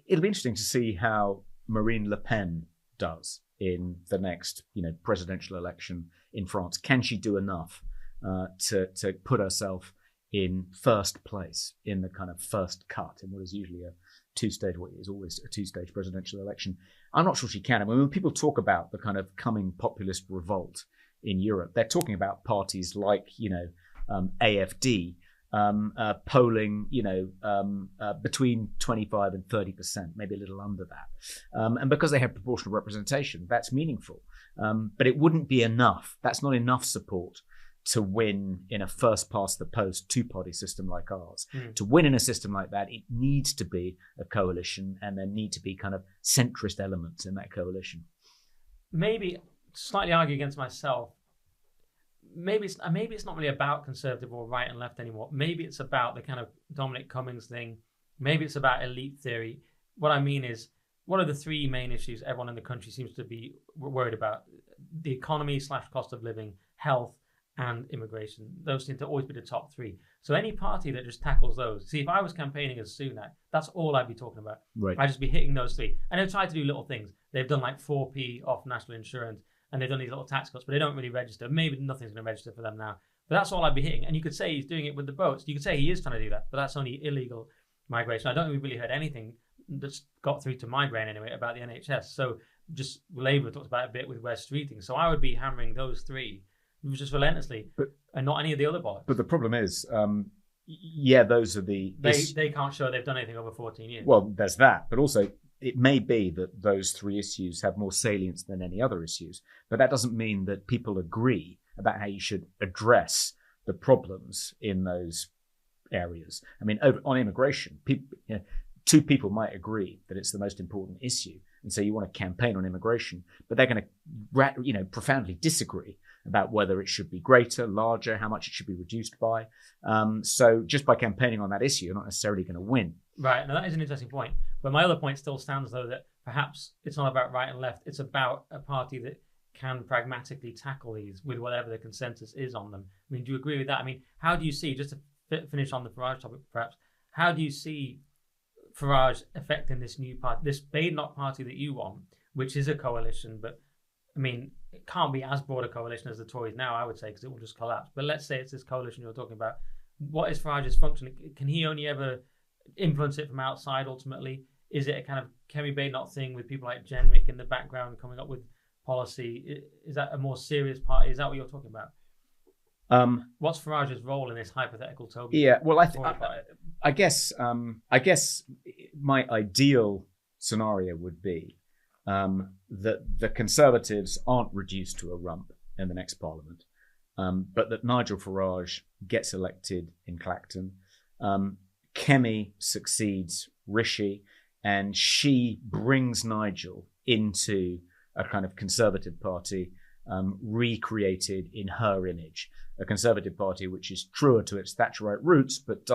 it'll be interesting to see how Marine Le Pen does in the next, presidential election in France. Can she do enough to put herself in first place in the kind of first cut in what is usually always a two-stage presidential election? I'm not sure she can. I mean, when people talk about the kind of coming populist revolt in Europe, they're talking about parties like, AfD, polling, between 25 and 30%, maybe a little under that. And because they have proportional representation, that's meaningful. But it wouldn't be enough. That's not enough support to win in a first past the post two-party system like ours. To win in a system like that, it needs to be a coalition, and there need to be kind of centrist elements in that coalition. Maybe slightly argue against myself. Maybe it's not really about Conservative or right and left anymore. Maybe it's about the kind of Dominic Cummings thing. Maybe it's about elite theory. What I mean is, what are the three main issues everyone in the country seems to be worried about? The economy / cost of living, health, and immigration. Those seem to always be the top three. So any party that just tackles those. See, if I was campaigning as Sunak, that's all I'd be talking about. Right. I'd just be hitting those three. And they've tried to do little things. They've done like 4p off national insurance, and they've done these little tax cuts, but they don't really register. Maybe nothing's going to register for them now. But that's all I'd be hitting. And you could say he's doing it with the boats. You could say he is trying to do that, but that's only illegal migration. I don't think we've really heard anything that's got through to my brain anyway about the NHS. So just Labour talked about it a bit with West Streeting. So I would be hammering those three just relentlessly, and not any of the other bollocks. But the problem is, those are the... They can't show they've done anything over 14 years. Well, there's that. But also, it may be that those three issues have more salience than any other issues. But that doesn't mean that people agree about how you should address the problems in those areas. I mean, on immigration, two people might agree that it's the most important issue, and so you want to campaign on immigration, but they're going to, profoundly disagree about whether it should be greater, larger, how much it should be reduced by. So just by campaigning on that issue, you're not necessarily going to win. Right. Now that is an interesting point. But my other point still stands, though, that perhaps it's not about right and left. It's about a party that can pragmatically tackle these with whatever the consensus is on them. I mean, do you agree with that? I mean, how do you see, just to finish on the Farage topic, perhaps, how do you see Farage affecting this new party, this Badenoch party that you want, which is a coalition, but I mean, it can't be as broad a coalition as the Tories now, I would say, because it will just collapse. But let's say it's this coalition you're talking about. What is Farage's function? Can he only ever influence it from outside ultimately? Is it a kind of Kemi Badenoch thing with people like Jenrick in the background coming up with policy? Is that a more serious party? Is that what you're talking about? What's Farage's role in this hypothetical Toby? Yeah, well, I guess my ideal scenario would be that the Conservatives aren't reduced to a rump in the next Parliament, but that Nigel Farage gets elected in Clacton. Kemi succeeds Rishi, and she brings Nigel into a kind of Conservative party recreated in her image. A Conservative party which is truer to its Thatcherite roots, but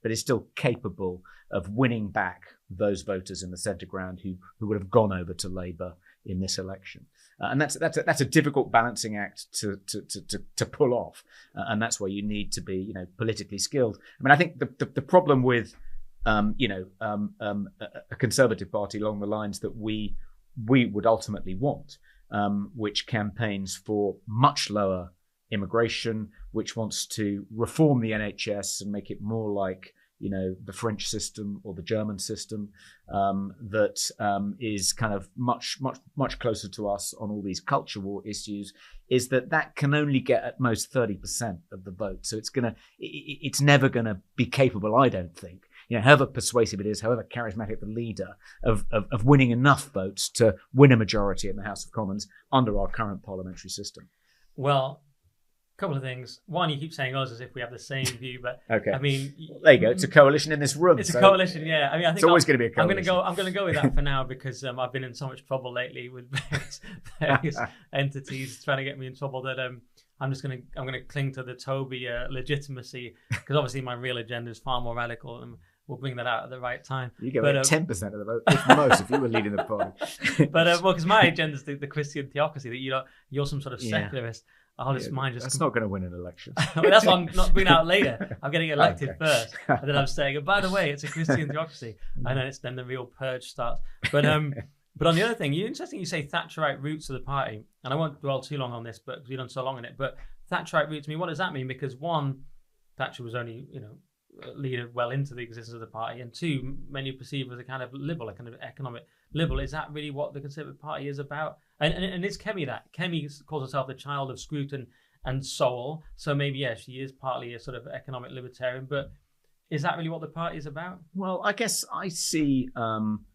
is still capable of winning back those voters in the centre ground who would have gone over to Labour in this election. And that's a difficult balancing act to pull off, and that's why you need to be politically skilled. I mean, I think the problem with a Conservative party along the lines that we would ultimately want, which campaigns for much lower immigration, which wants to reform the NHS and make it more like the French system or the German system, that is kind of much closer to us on all these culture war issues, is that can only get at most 30% of the vote. So it's never going to be capable, I don't think, however persuasive it is, however charismatic the leader, of winning enough votes to win a majority in the House of Commons under our current parliamentary system. Well, couple of things. One, you keep saying us as if we have the same view, but okay. I mean, there you go. It's a coalition in this room. It's a coalition, yeah. I mean, I think it's always going to be a coalition. I'm going to go with that for now because I've been in so much trouble lately with various entities trying to get me in trouble that I'm going to cling to the Toby legitimacy, because obviously my real agenda is far more radical, and we'll bring that out at the right time. You get 10% of the vote, if most, if you were leading the party. But because my agenda is the Christian theocracy, that you're some sort of secularist. That's not going to win an election. I mean, that's why I'm not bringing out later. I'm getting elected first, and then I'm saying, oh, by the way, it's a Christian theocracy, and then the real purge starts. But on the other thing, interesting you say Thatcherite roots of the party, and I won't dwell too long on this, but because we've done so long in it. But Thatcherite roots, I mean, what does that mean? Because one, Thatcher was only a leader well into the existence of the party, and two, many perceive her as a kind of liberal, a kind of economic liberal. Is that really what the Conservative Party is about? And it's Kemi that. Kemi calls herself the child of Scruton and Soul, so maybe, she is partly a sort of economic libertarian, but is that really what the party is about? Well, I guess I see, when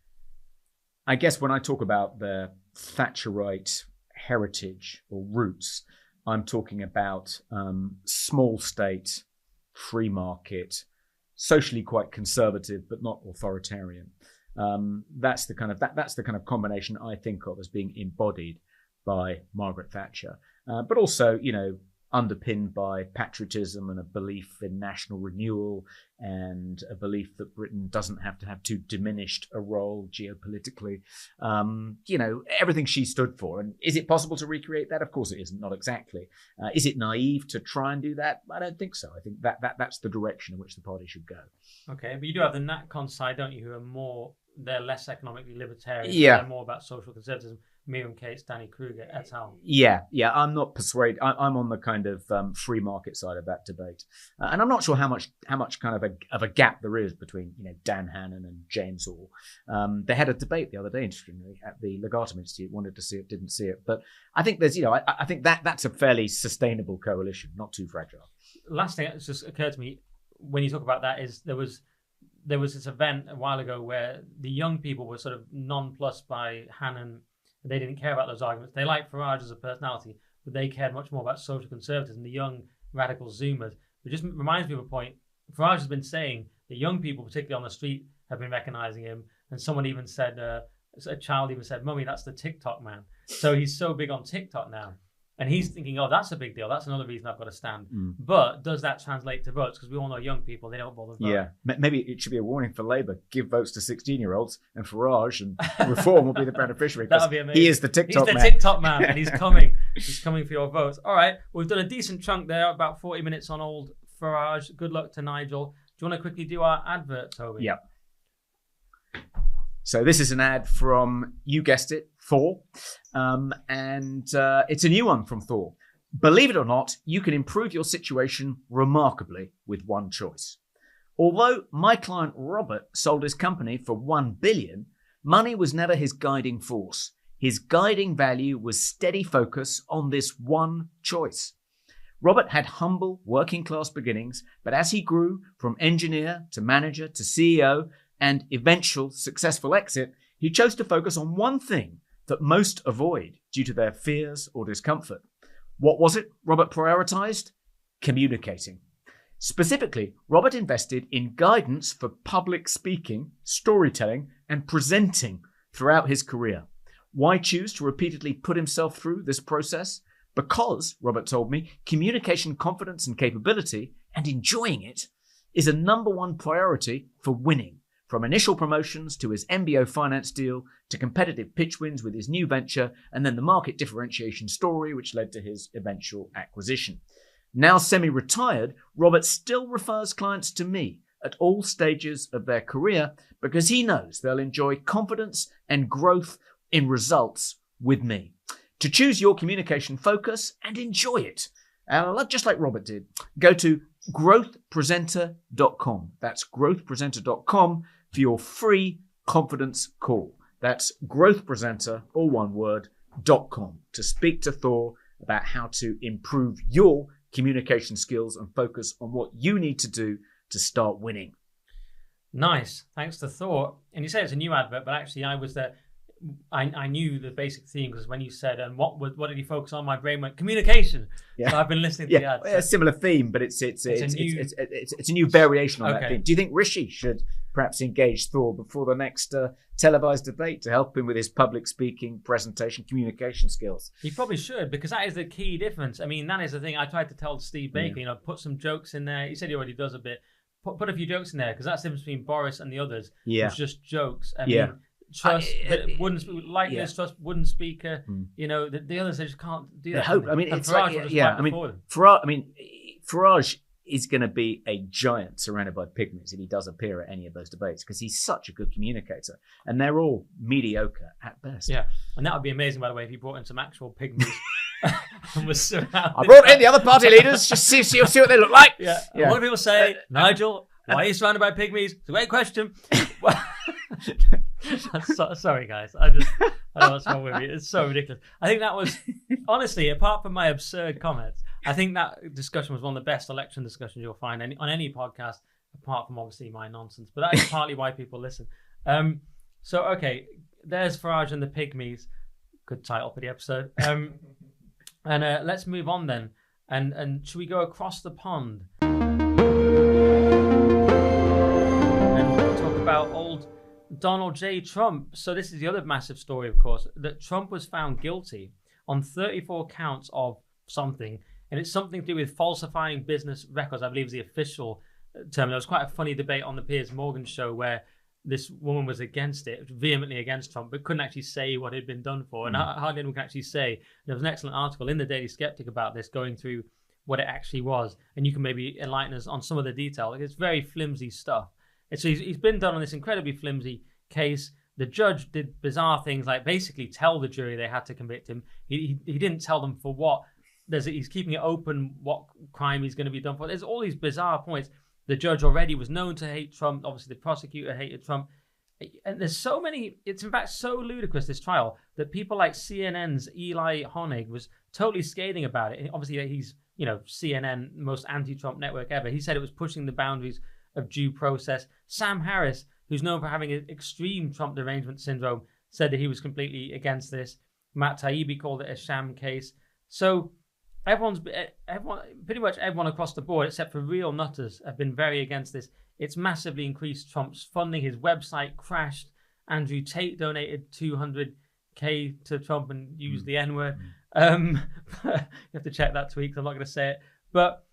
I talk about the Thatcherite heritage or roots, I'm talking about small state, free market, socially quite conservative, but not authoritarian. That's the kind of combination I think of as being embodied by Margaret Thatcher, but also, underpinned by patriotism and a belief in national renewal and a belief that Britain doesn't have to have too diminished a role geopolitically. Everything she stood for. And is it possible to recreate that? Of course it isn't, not exactly. Is it naive to try and do that? I don't think so. I think that's the direction in which the party should go. Okay, but you do have the NatCon side, don't you, who they're less economically libertarian. Yeah. They're more about social conservatism. Miriam Cates, Danny Kruger, et al. Yeah. I'm not persuaded. I'm on the kind of free market side of that debate, and I'm not sure how much kind of a gap there is between Dan Hannan and James Orr. They had a debate the other day, interestingly, at the Legatum Institute. Wanted to see it, didn't see it, but I think there's I think that's a fairly sustainable coalition, not too fragile. Last thing that's just occurred to me when you talk about that is there was this event a while ago where the young people were sort of nonplussed by Hannan. They didn't care about those arguments. They liked Farage as a personality, but they cared much more about social conservatism, the young radical Zoomers. It just reminds me of a point. Farage has been saying that young people, particularly on the street, have been recognising him. And someone even said, a child even said, "Mummy, that's the TikTok man." So he's so big on TikTok now. And he's thinking, oh, that's a big deal. That's another reason I've got to stand. But does that translate to votes? Because we all know young people, they don't bother voting. Yeah, maybe it should be a warning for Labour. Give votes to 16-year-olds, and Farage and Reform will be the beneficiary. That would be amazing. He is the TikTok man. He's the TikTok man, and he's coming. He's coming for your votes. All right, we've done a decent chunk there, about 40 minutes on old Farage. Good luck to Nigel. Do you want to quickly do our advert, Toby? Yeah. So this is an ad from, you guessed it, Thor. And it's a new one from Thor. Believe it or not, you can improve your situation remarkably with one choice. Although my client Robert sold his company for $1 billion, money was never his guiding force. His guiding value was steady focus on this one choice. Robert had humble working class beginnings, but as he grew from engineer to manager to CEO, and eventual successful exit, he chose to focus on one thing that most avoid due to their fears or discomfort. What was it Robert prioritized? Communicating. Specifically, Robert invested in guidance for public speaking, storytelling, and presenting throughout his career. Why choose to repeatedly put himself through this process? Because, Robert told me, communication confidence and capability, and enjoying it, is a number one priority for winning. From initial promotions to his MBO finance deal to competitive pitch wins with his new venture and then the market differentiation story which led to his eventual acquisition. Now semi-retired, Robert still refers clients to me at all stages of their career because he knows they'll enjoy confidence and growth in results with me. To choose your communication focus and enjoy it, just like Robert did, go to growthpresenter.com. That's growthpresenter.com for your free confidence call. That's growthpresenter, all one word, .com to speak to Thor about how to improve your communication skills and focus on what you need to do to start winning. Nice. Thanks to Thor. And you say it's a new advert, but actually I was there. I knew the basic theme because when you said, and what did he focus on? My brain went communication. Yeah. So I've been listening to the ads. A similar theme, but it's a new variation on that theme. Do you think Rishi should perhaps engage Thor before the next televised debate to help him with his public speaking, presentation, communication skills? He probably should, because that is the key difference. I mean, that is the thing I tried to tell Steve Baker. Put some jokes in there. He said he already does a bit. Put a few jokes in there, because that's the difference between Boris and the others. Yeah, it's just jokes. I mean, Truss wouldn't like Liz Truss wouldn't speak. The others, they just can't do that. Hope. I mean, it's Farage Farage is going to be a giant surrounded by pygmies if he does appear at any of those debates, because he's such a good communicator, and they're all mediocre at best. Yeah, and that would be amazing, by the way, if he brought in some actual pygmies. And was I brought in the other party leaders, just see what they look like. Yeah. A lot of people say, Nigel, why are you surrounded by pygmies? It's a great question. Sorry, guys. I don't know what's wrong with me. It's so ridiculous. I think that was, honestly, apart from my absurd comments, I think that discussion was one of the best election discussions you'll find on any podcast, apart from obviously my nonsense. But that is partly why people listen. Okay, there's Farage and the Pygmies. Good title for the episode. And let's move on then. And should we go across the pond and talk about old Donald J. Trump? So this is the other massive story, of course, that Trump was found guilty on 34 counts of something. And it's something to do with falsifying business records, I believe is the official term. There was quite a funny debate on the Piers Morgan show where this woman was against it, vehemently against Trump, but couldn't actually say what had been done for. And hardly anyone can actually say. There was an excellent article in the Daily Sceptic about this, going through what it actually was. And you can maybe enlighten us on some of the detail. It's very flimsy stuff. And so he's been done on this incredibly flimsy case. The judge did bizarre things like basically tell the jury they had to convict him. He didn't tell them for what. He's keeping it open what crime he's going to be done for. There's all these bizarre points. The judge already was known to hate Trump. Obviously, the prosecutor hated Trump. And there's so many, it's in fact so ludicrous, this trial, that people like CNN's Eli Honig was totally scathing about it. And obviously, he's, CNN, most anti-Trump network ever. He said it was pushing the boundaries of due process. Sam Harris, who's known for having an extreme Trump derangement syndrome, said that he was completely against this. Matt Taibbi called it a sham case. So everyone, pretty much everyone across the board, except for real nutters, have been very against this. It's massively increased Trump's funding. His website crashed. Andrew Tate donated $200K to Trump and used the N-word. You have to check that tweet because I'm not going to say it. But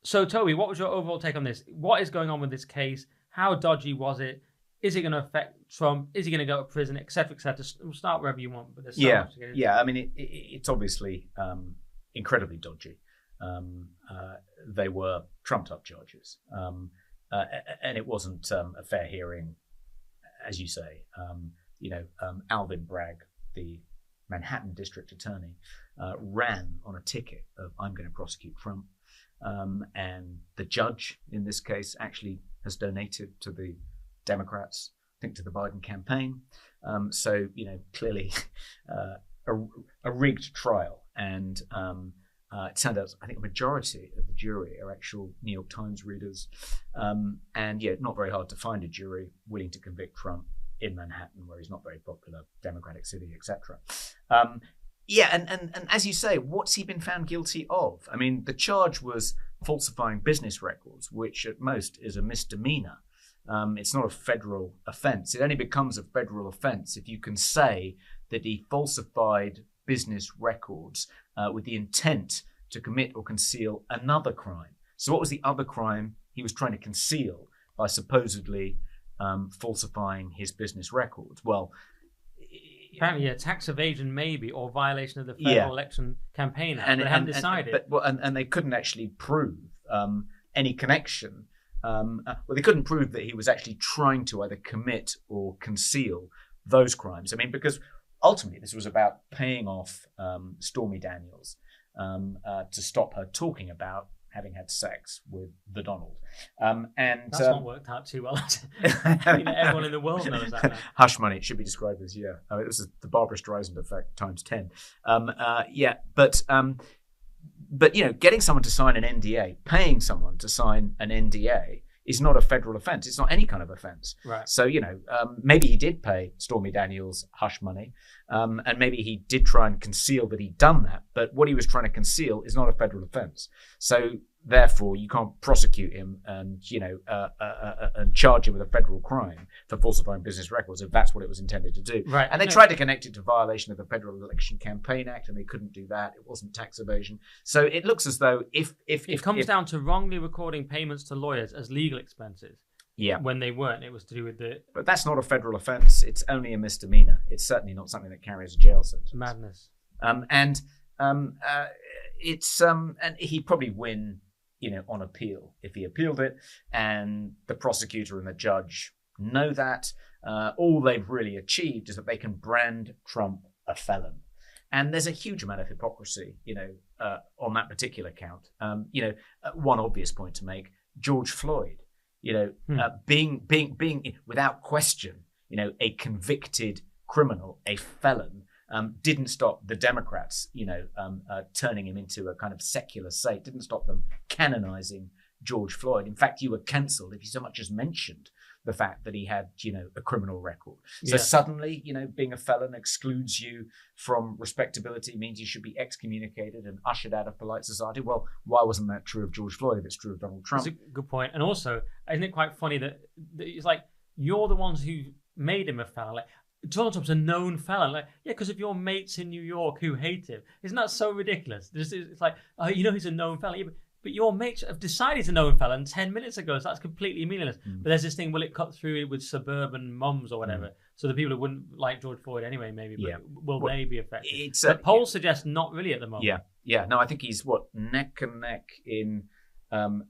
so, Toby, what was your overall take on this? What is going on with this case? How dodgy was it? Is it going to affect Trump? Is he going to go to prison, et cetera, et cetera? We'll start wherever you want. But there's so much to get into. I mean, it's obviously incredibly dodgy. They were trumped-up charges. And it wasn't a fair hearing, as you say. Alvin Bragg, the Manhattan district attorney, ran on a ticket of I'm going to prosecute Trump. And the judge in this case actually has donated to the Democrats, I think to the Biden campaign. So, clearly a rigged trial. And it turned out, I think, a majority of the jury are actual New York Times readers. Not very hard to find a jury willing to convict Trump in Manhattan, where he's not very popular, Democratic city, etc. And as you say, what's he been found guilty of? I mean, the charge was falsifying business records, which at most is a misdemeanor. It's not a federal offense. It only becomes a federal offense if you can say that he falsified business records with the intent to commit or conceal another crime. So what was the other crime he was trying to conceal by supposedly falsifying his business records? Well, apparently, tax evasion maybe, or violation of the Federal Election Campaign Act, but they haven't decided. And they couldn't actually prove any connection. They couldn't prove that he was actually trying to either commit or conceal those crimes. I mean, because ultimately this was about paying off Stormy Daniels to stop her talking about having had sex with the Donald. And that's not worked out too well. Everyone in the world knows that now. Hush money, it should be described as, this is the Barbra Streisand effect times 10. But getting someone to sign an NDA, paying someone to sign an NDA is not a federal offence. It's not any kind of offence. Right. So, maybe he did pay Stormy Daniels hush money, and maybe he did try and conceal that he'd done that, but what he was trying to conceal is not a federal offence. So, therefore, you can't prosecute him and, and charge him with a federal crime for falsifying business records if that's what it was intended to do. Right. And they tried to connect it to violation of the Federal Election Campaign Act, and they couldn't do that. It wasn't tax evasion. So it looks as though if it comes down to wrongly recording payments to lawyers as legal expenses. Yeah. When they weren't, it was to do with the... But that's not a federal offence. It's only a misdemeanor. It's certainly not something that carries a jail sentence. Madness. And he'd probably win, on appeal if he appealed it, and the prosecutor and the judge know that. All they've really achieved is that they can brand Trump a felon. And there's a huge amount of hypocrisy, on that particular count. One obvious point to make, George Floyd, being without question, a convicted criminal, a felon, didn't stop the Democrats, turning him into a kind of secular saint, didn't stop them canonizing George Floyd. In fact, you were cancelled if you so much as mentioned the fact that he had, a criminal record. So suddenly, being a felon excludes you from respectability, means you should be excommunicated and ushered out of polite society. Well, why wasn't that true of George Floyd if it's true of Donald Trump? That's a good point. And also, isn't it quite funny that it's like, you're the ones who made him a felon? Like, Donald Trump's a known felon. Like, because of your mates in New York who hate him. Isn't that so ridiculous? It's like, he's a known felon. Yeah, but your mates have decided he's a known felon 10 minutes ago, so that's completely meaningless. But there's this thing, will it cut through with suburban mums or whatever? So the people who wouldn't like George Floyd anyway, maybe, but will they be affected? But polls suggest not really at the moment. Yeah. No, I think he's neck and neck in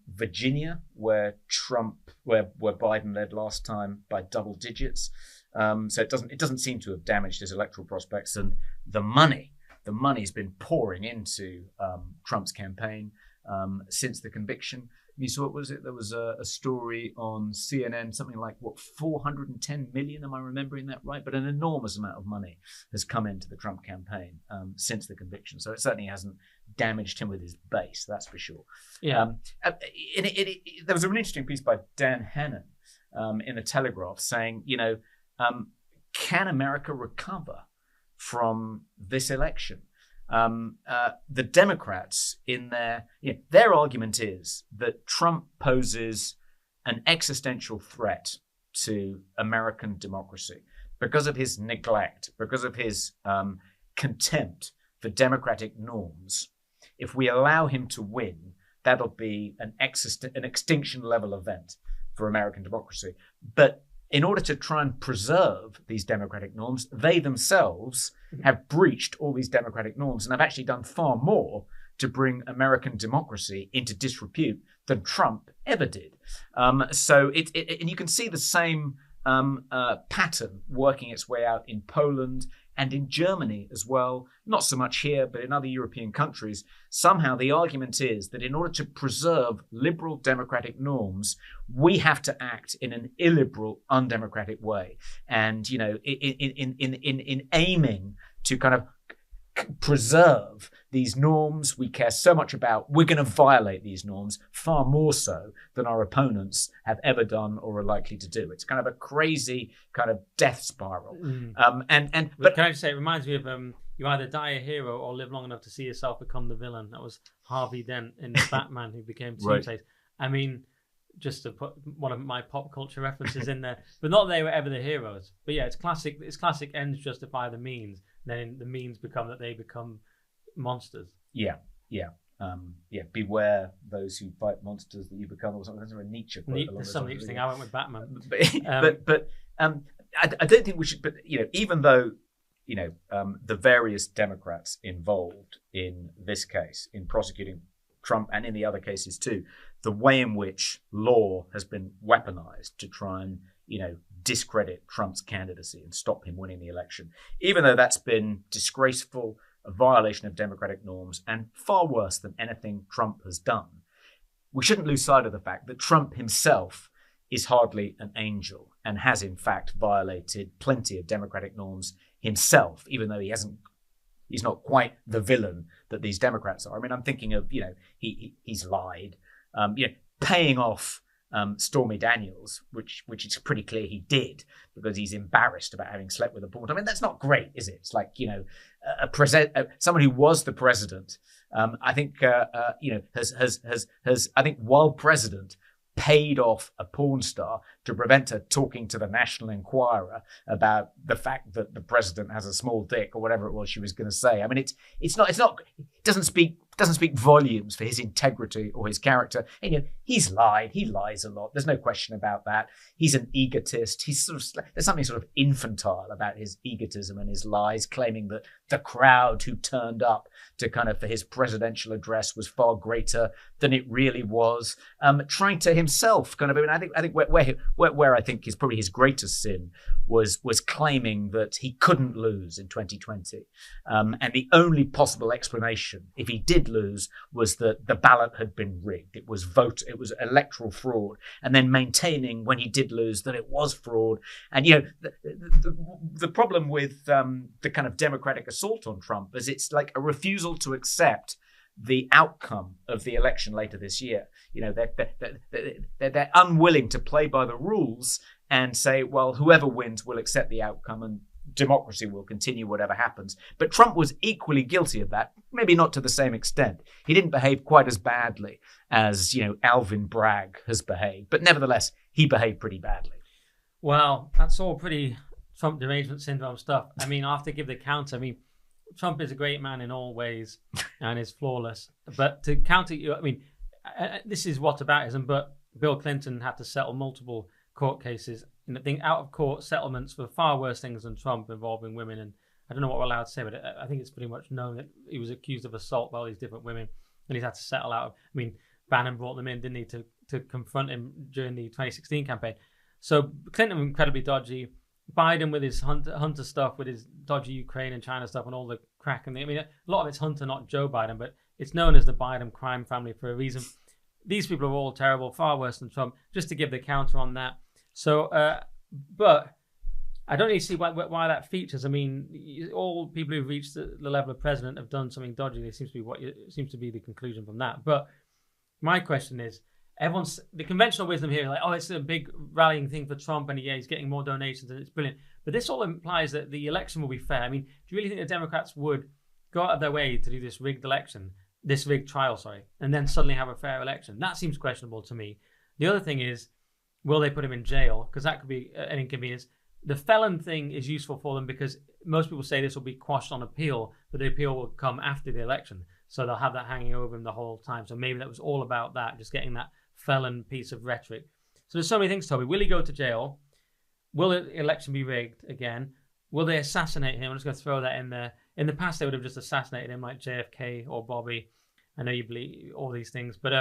Virginia, where Biden led last time by double digits. So it doesn't seem to have damaged his electoral prospects, and the money's been pouring into Trump's campaign since the conviction. You saw, what was it? There was a story on CNN, something like 410 million. Am I remembering that right? But an enormous amount of money has come into the Trump campaign since the conviction. So it certainly hasn't damaged him with his base, that's for sure. Yeah. There was an interesting piece by Dan Hannan in the Telegraph saying, can America recover from this election? The Democrats, in their argument is that Trump poses an existential threat to American democracy because of his neglect, because of his contempt for democratic norms. If we allow him to win, that'll be an extinction level event for American democracy. But in order to try and preserve these democratic norms, they themselves have breached all these democratic norms and have actually done far more to bring American democracy into disrepute than Trump ever did. So and you can see the same pattern working its way out in Poland and in Germany as well. Not so much here, but in other European countries. Somehow the argument is that in order to preserve liberal democratic norms, we have to act in an illiberal, undemocratic way. And, in aiming to kind of preserve these norms we care so much about, we're going to violate these norms far more so than our opponents have ever done or are likely to do. It's kind of a crazy kind of death spiral. But can I just say, it reminds me of you either die a hero or live long enough to see yourself become the villain. That was Harvey Dent in Batman, who became Two-Face. Right. I mean, just to put one of my pop culture references in there, but not that they were ever the heroes. But yeah, it's classic ends justify the means. Then the means become that they become monsters. Yeah. Beware those who fight monsters that you become, or something. There's a Nietzsche quote. There's some Nietzsche thing. I went with Batman. But I don't think we should. But even though the various Democrats involved in this case, in prosecuting Trump and in the other cases too, the way in which law has been weaponized to try and discredit Trump's candidacy and stop him winning the election, even though that's been disgraceful, a violation of democratic norms, and far worse than anything Trump has done, we shouldn't lose sight of the fact that Trump himself is hardly an angel and has in fact violated plenty of democratic norms himself, even though he's not quite the villain that these Democrats are. I mean, I'm thinking of, he's lied, paying off Stormy Daniels, which it's pretty clear he did because he's embarrassed about having slept with a porn. I mean, that's not great, is it? It's like, someone who was the president, I think, has I think while president, paid off a porn star to prevent her talking to the National Enquirer about the fact that the president has a small dick or whatever it was she was going to say. I mean, it doesn't speak volumes for his integrity or his character. And, he's lied. He lies a lot. There's no question about that. He's an egotist. There's something sort of infantile about his egotism and his lies, claiming that the crowd who turned up to for his presidential address was far greater than it really was. Trying to himself I think where I think is probably his greatest sin was claiming that he couldn't lose in 2020. And the only possible explanation, if he did lose, was that the ballot had been rigged. It was electoral fraud. And then maintaining when he did lose that it was fraud. And, the problem with the kind of democratic assault on Trump is it's like a refusal to accept the outcome of the election later this year. They're unwilling to play by the rules and say, well, whoever wins will accept the outcome and democracy will continue whatever happens. But Trump was equally guilty of that, maybe not to the same extent. He didn't behave quite as badly as, Alvin Bragg has behaved. But nevertheless, he behaved pretty badly. Well, that's all pretty Trump derangement syndrome stuff. I mean, I have to give the counter. I mean, Trump is a great man in all ways and is flawless. But to counter you, I mean, this is whataboutism, but Bill Clinton had to settle multiple court cases. And I think out-of-court settlements were far worse things than Trump involving women. And I don't know what we're allowed to say, but I think it's pretty much known that he was accused of assault by all these different women. And he's had to settle out. I mean, Bannon brought them in, didn't he, to confront him during the 2016 campaign. So Clinton was incredibly dodgy. Biden with his Hunter stuff, with his dodgy Ukraine and China stuff and all the crack. And I mean, a lot of it's Hunter, not Joe Biden, but it's known as the Biden crime family for a reason. These people are all terrible, far worse than Trump, just to give the counter on that. So, but I don't really see why that features. I mean, all people who've reached the level of president have done something dodgy. It seems to be the conclusion from that. But my question is, the conventional wisdom here is like, oh, it's a big rallying thing for Trump and he's getting more donations and it's brilliant. But this all implies that the election will be fair. I mean, do you really think the Democrats would go out of their way to do this rigged trial, and then suddenly have a fair election? That seems questionable to me. The other thing is, will they put him in jail? Because that could be an inconvenience. The felon thing is useful for them because most people say this will be quashed on appeal, but the appeal will come after the election. So they'll have that hanging over him the whole time. So maybe that was all about that, just getting that felon piece of rhetoric. So there's so many things, Toby. Will he go to jail? Will the election be rigged again? Will they assassinate him? I'm just going to throw that in there. In the past, they would have just assassinated him like JFK or Bobby. I know you believe all these things, but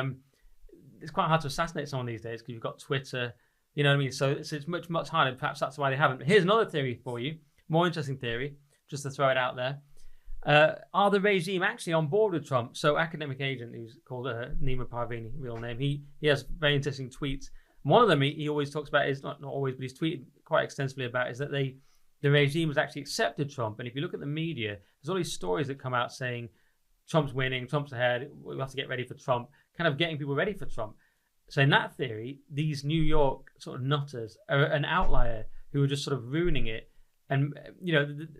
it's quite hard to assassinate someone these days because you've got Twitter, you know what I mean? So it's much, much harder. Perhaps that's why they haven't. But here's another theory for you, more interesting theory, just to throw it out there. Are the regime actually on board with Trump? So academic agent, who's called Nima Parvini, real name, he has very interesting tweets. One of them he always talks about is, not always, but he's tweeted quite extensively about, is that the regime has actually accepted Trump. And if you look at the media, there's all these stories that come out saying Trump's winning, Trump's ahead, we have to get ready for Trump, kind of getting people ready for Trump. So in that theory, these New York sort of nutters are an outlier who are just sort of ruining it. And,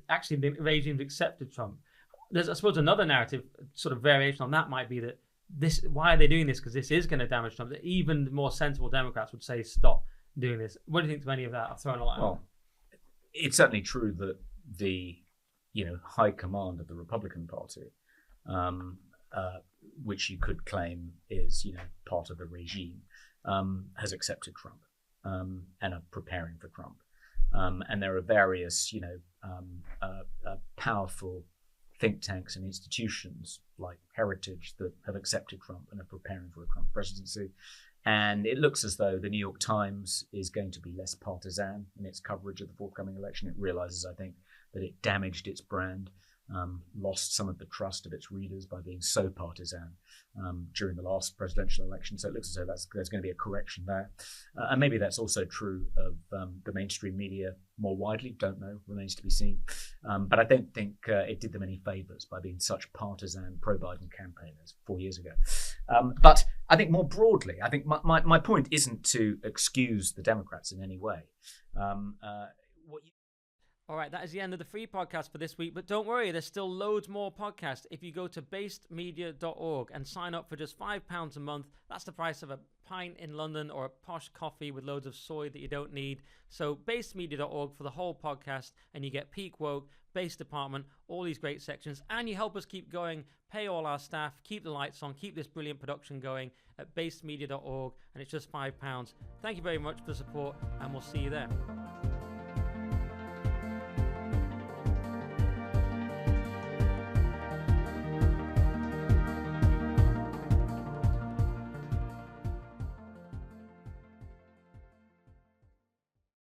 actually the regime's accepted Trump. There's, I suppose, another narrative sort of variation on that might be that why are they doing this? Because this is going to damage Trump. That even more sensible Democrats would say, stop doing this. What do you think to any of that? I've thrown a lot out. It's certainly true that the, high command of the Republican Party, which you could claim is, part of the regime, has accepted Trump and are preparing for Trump. And there are various, powerful think tanks and institutions like Heritage that have accepted Trump and are preparing for a Trump presidency. And it looks as though the New York Times is going to be less partisan in its coverage of the forthcoming election. It realizes, I think, that it damaged its brand. lost some of the trust of its readers by being so partisan during the last presidential election. So it looks as though there's going to be a correction there. And maybe that's also true of the mainstream media more widely. Don't know, remains to be seen. But I don't think it did them any favours by being such partisan pro-Biden campaigners 4 years ago. But I think more broadly, I think my point isn't to excuse the Democrats in any way. All right, that is the end of the free podcast for this week. But don't worry, there's still loads more podcasts. If you go to basedmedia.org and sign up for just £5 a month, that's the price of a pint in London or a posh coffee with loads of soy that you don't need. So basedmedia.org for the whole podcast, and you get Peak Woke, Base Department, all these great sections, and you help us keep going, pay all our staff, keep the lights on, keep this brilliant production going at basedmedia.org, and it's just £5. Thank you very much for the support, and we'll see you there.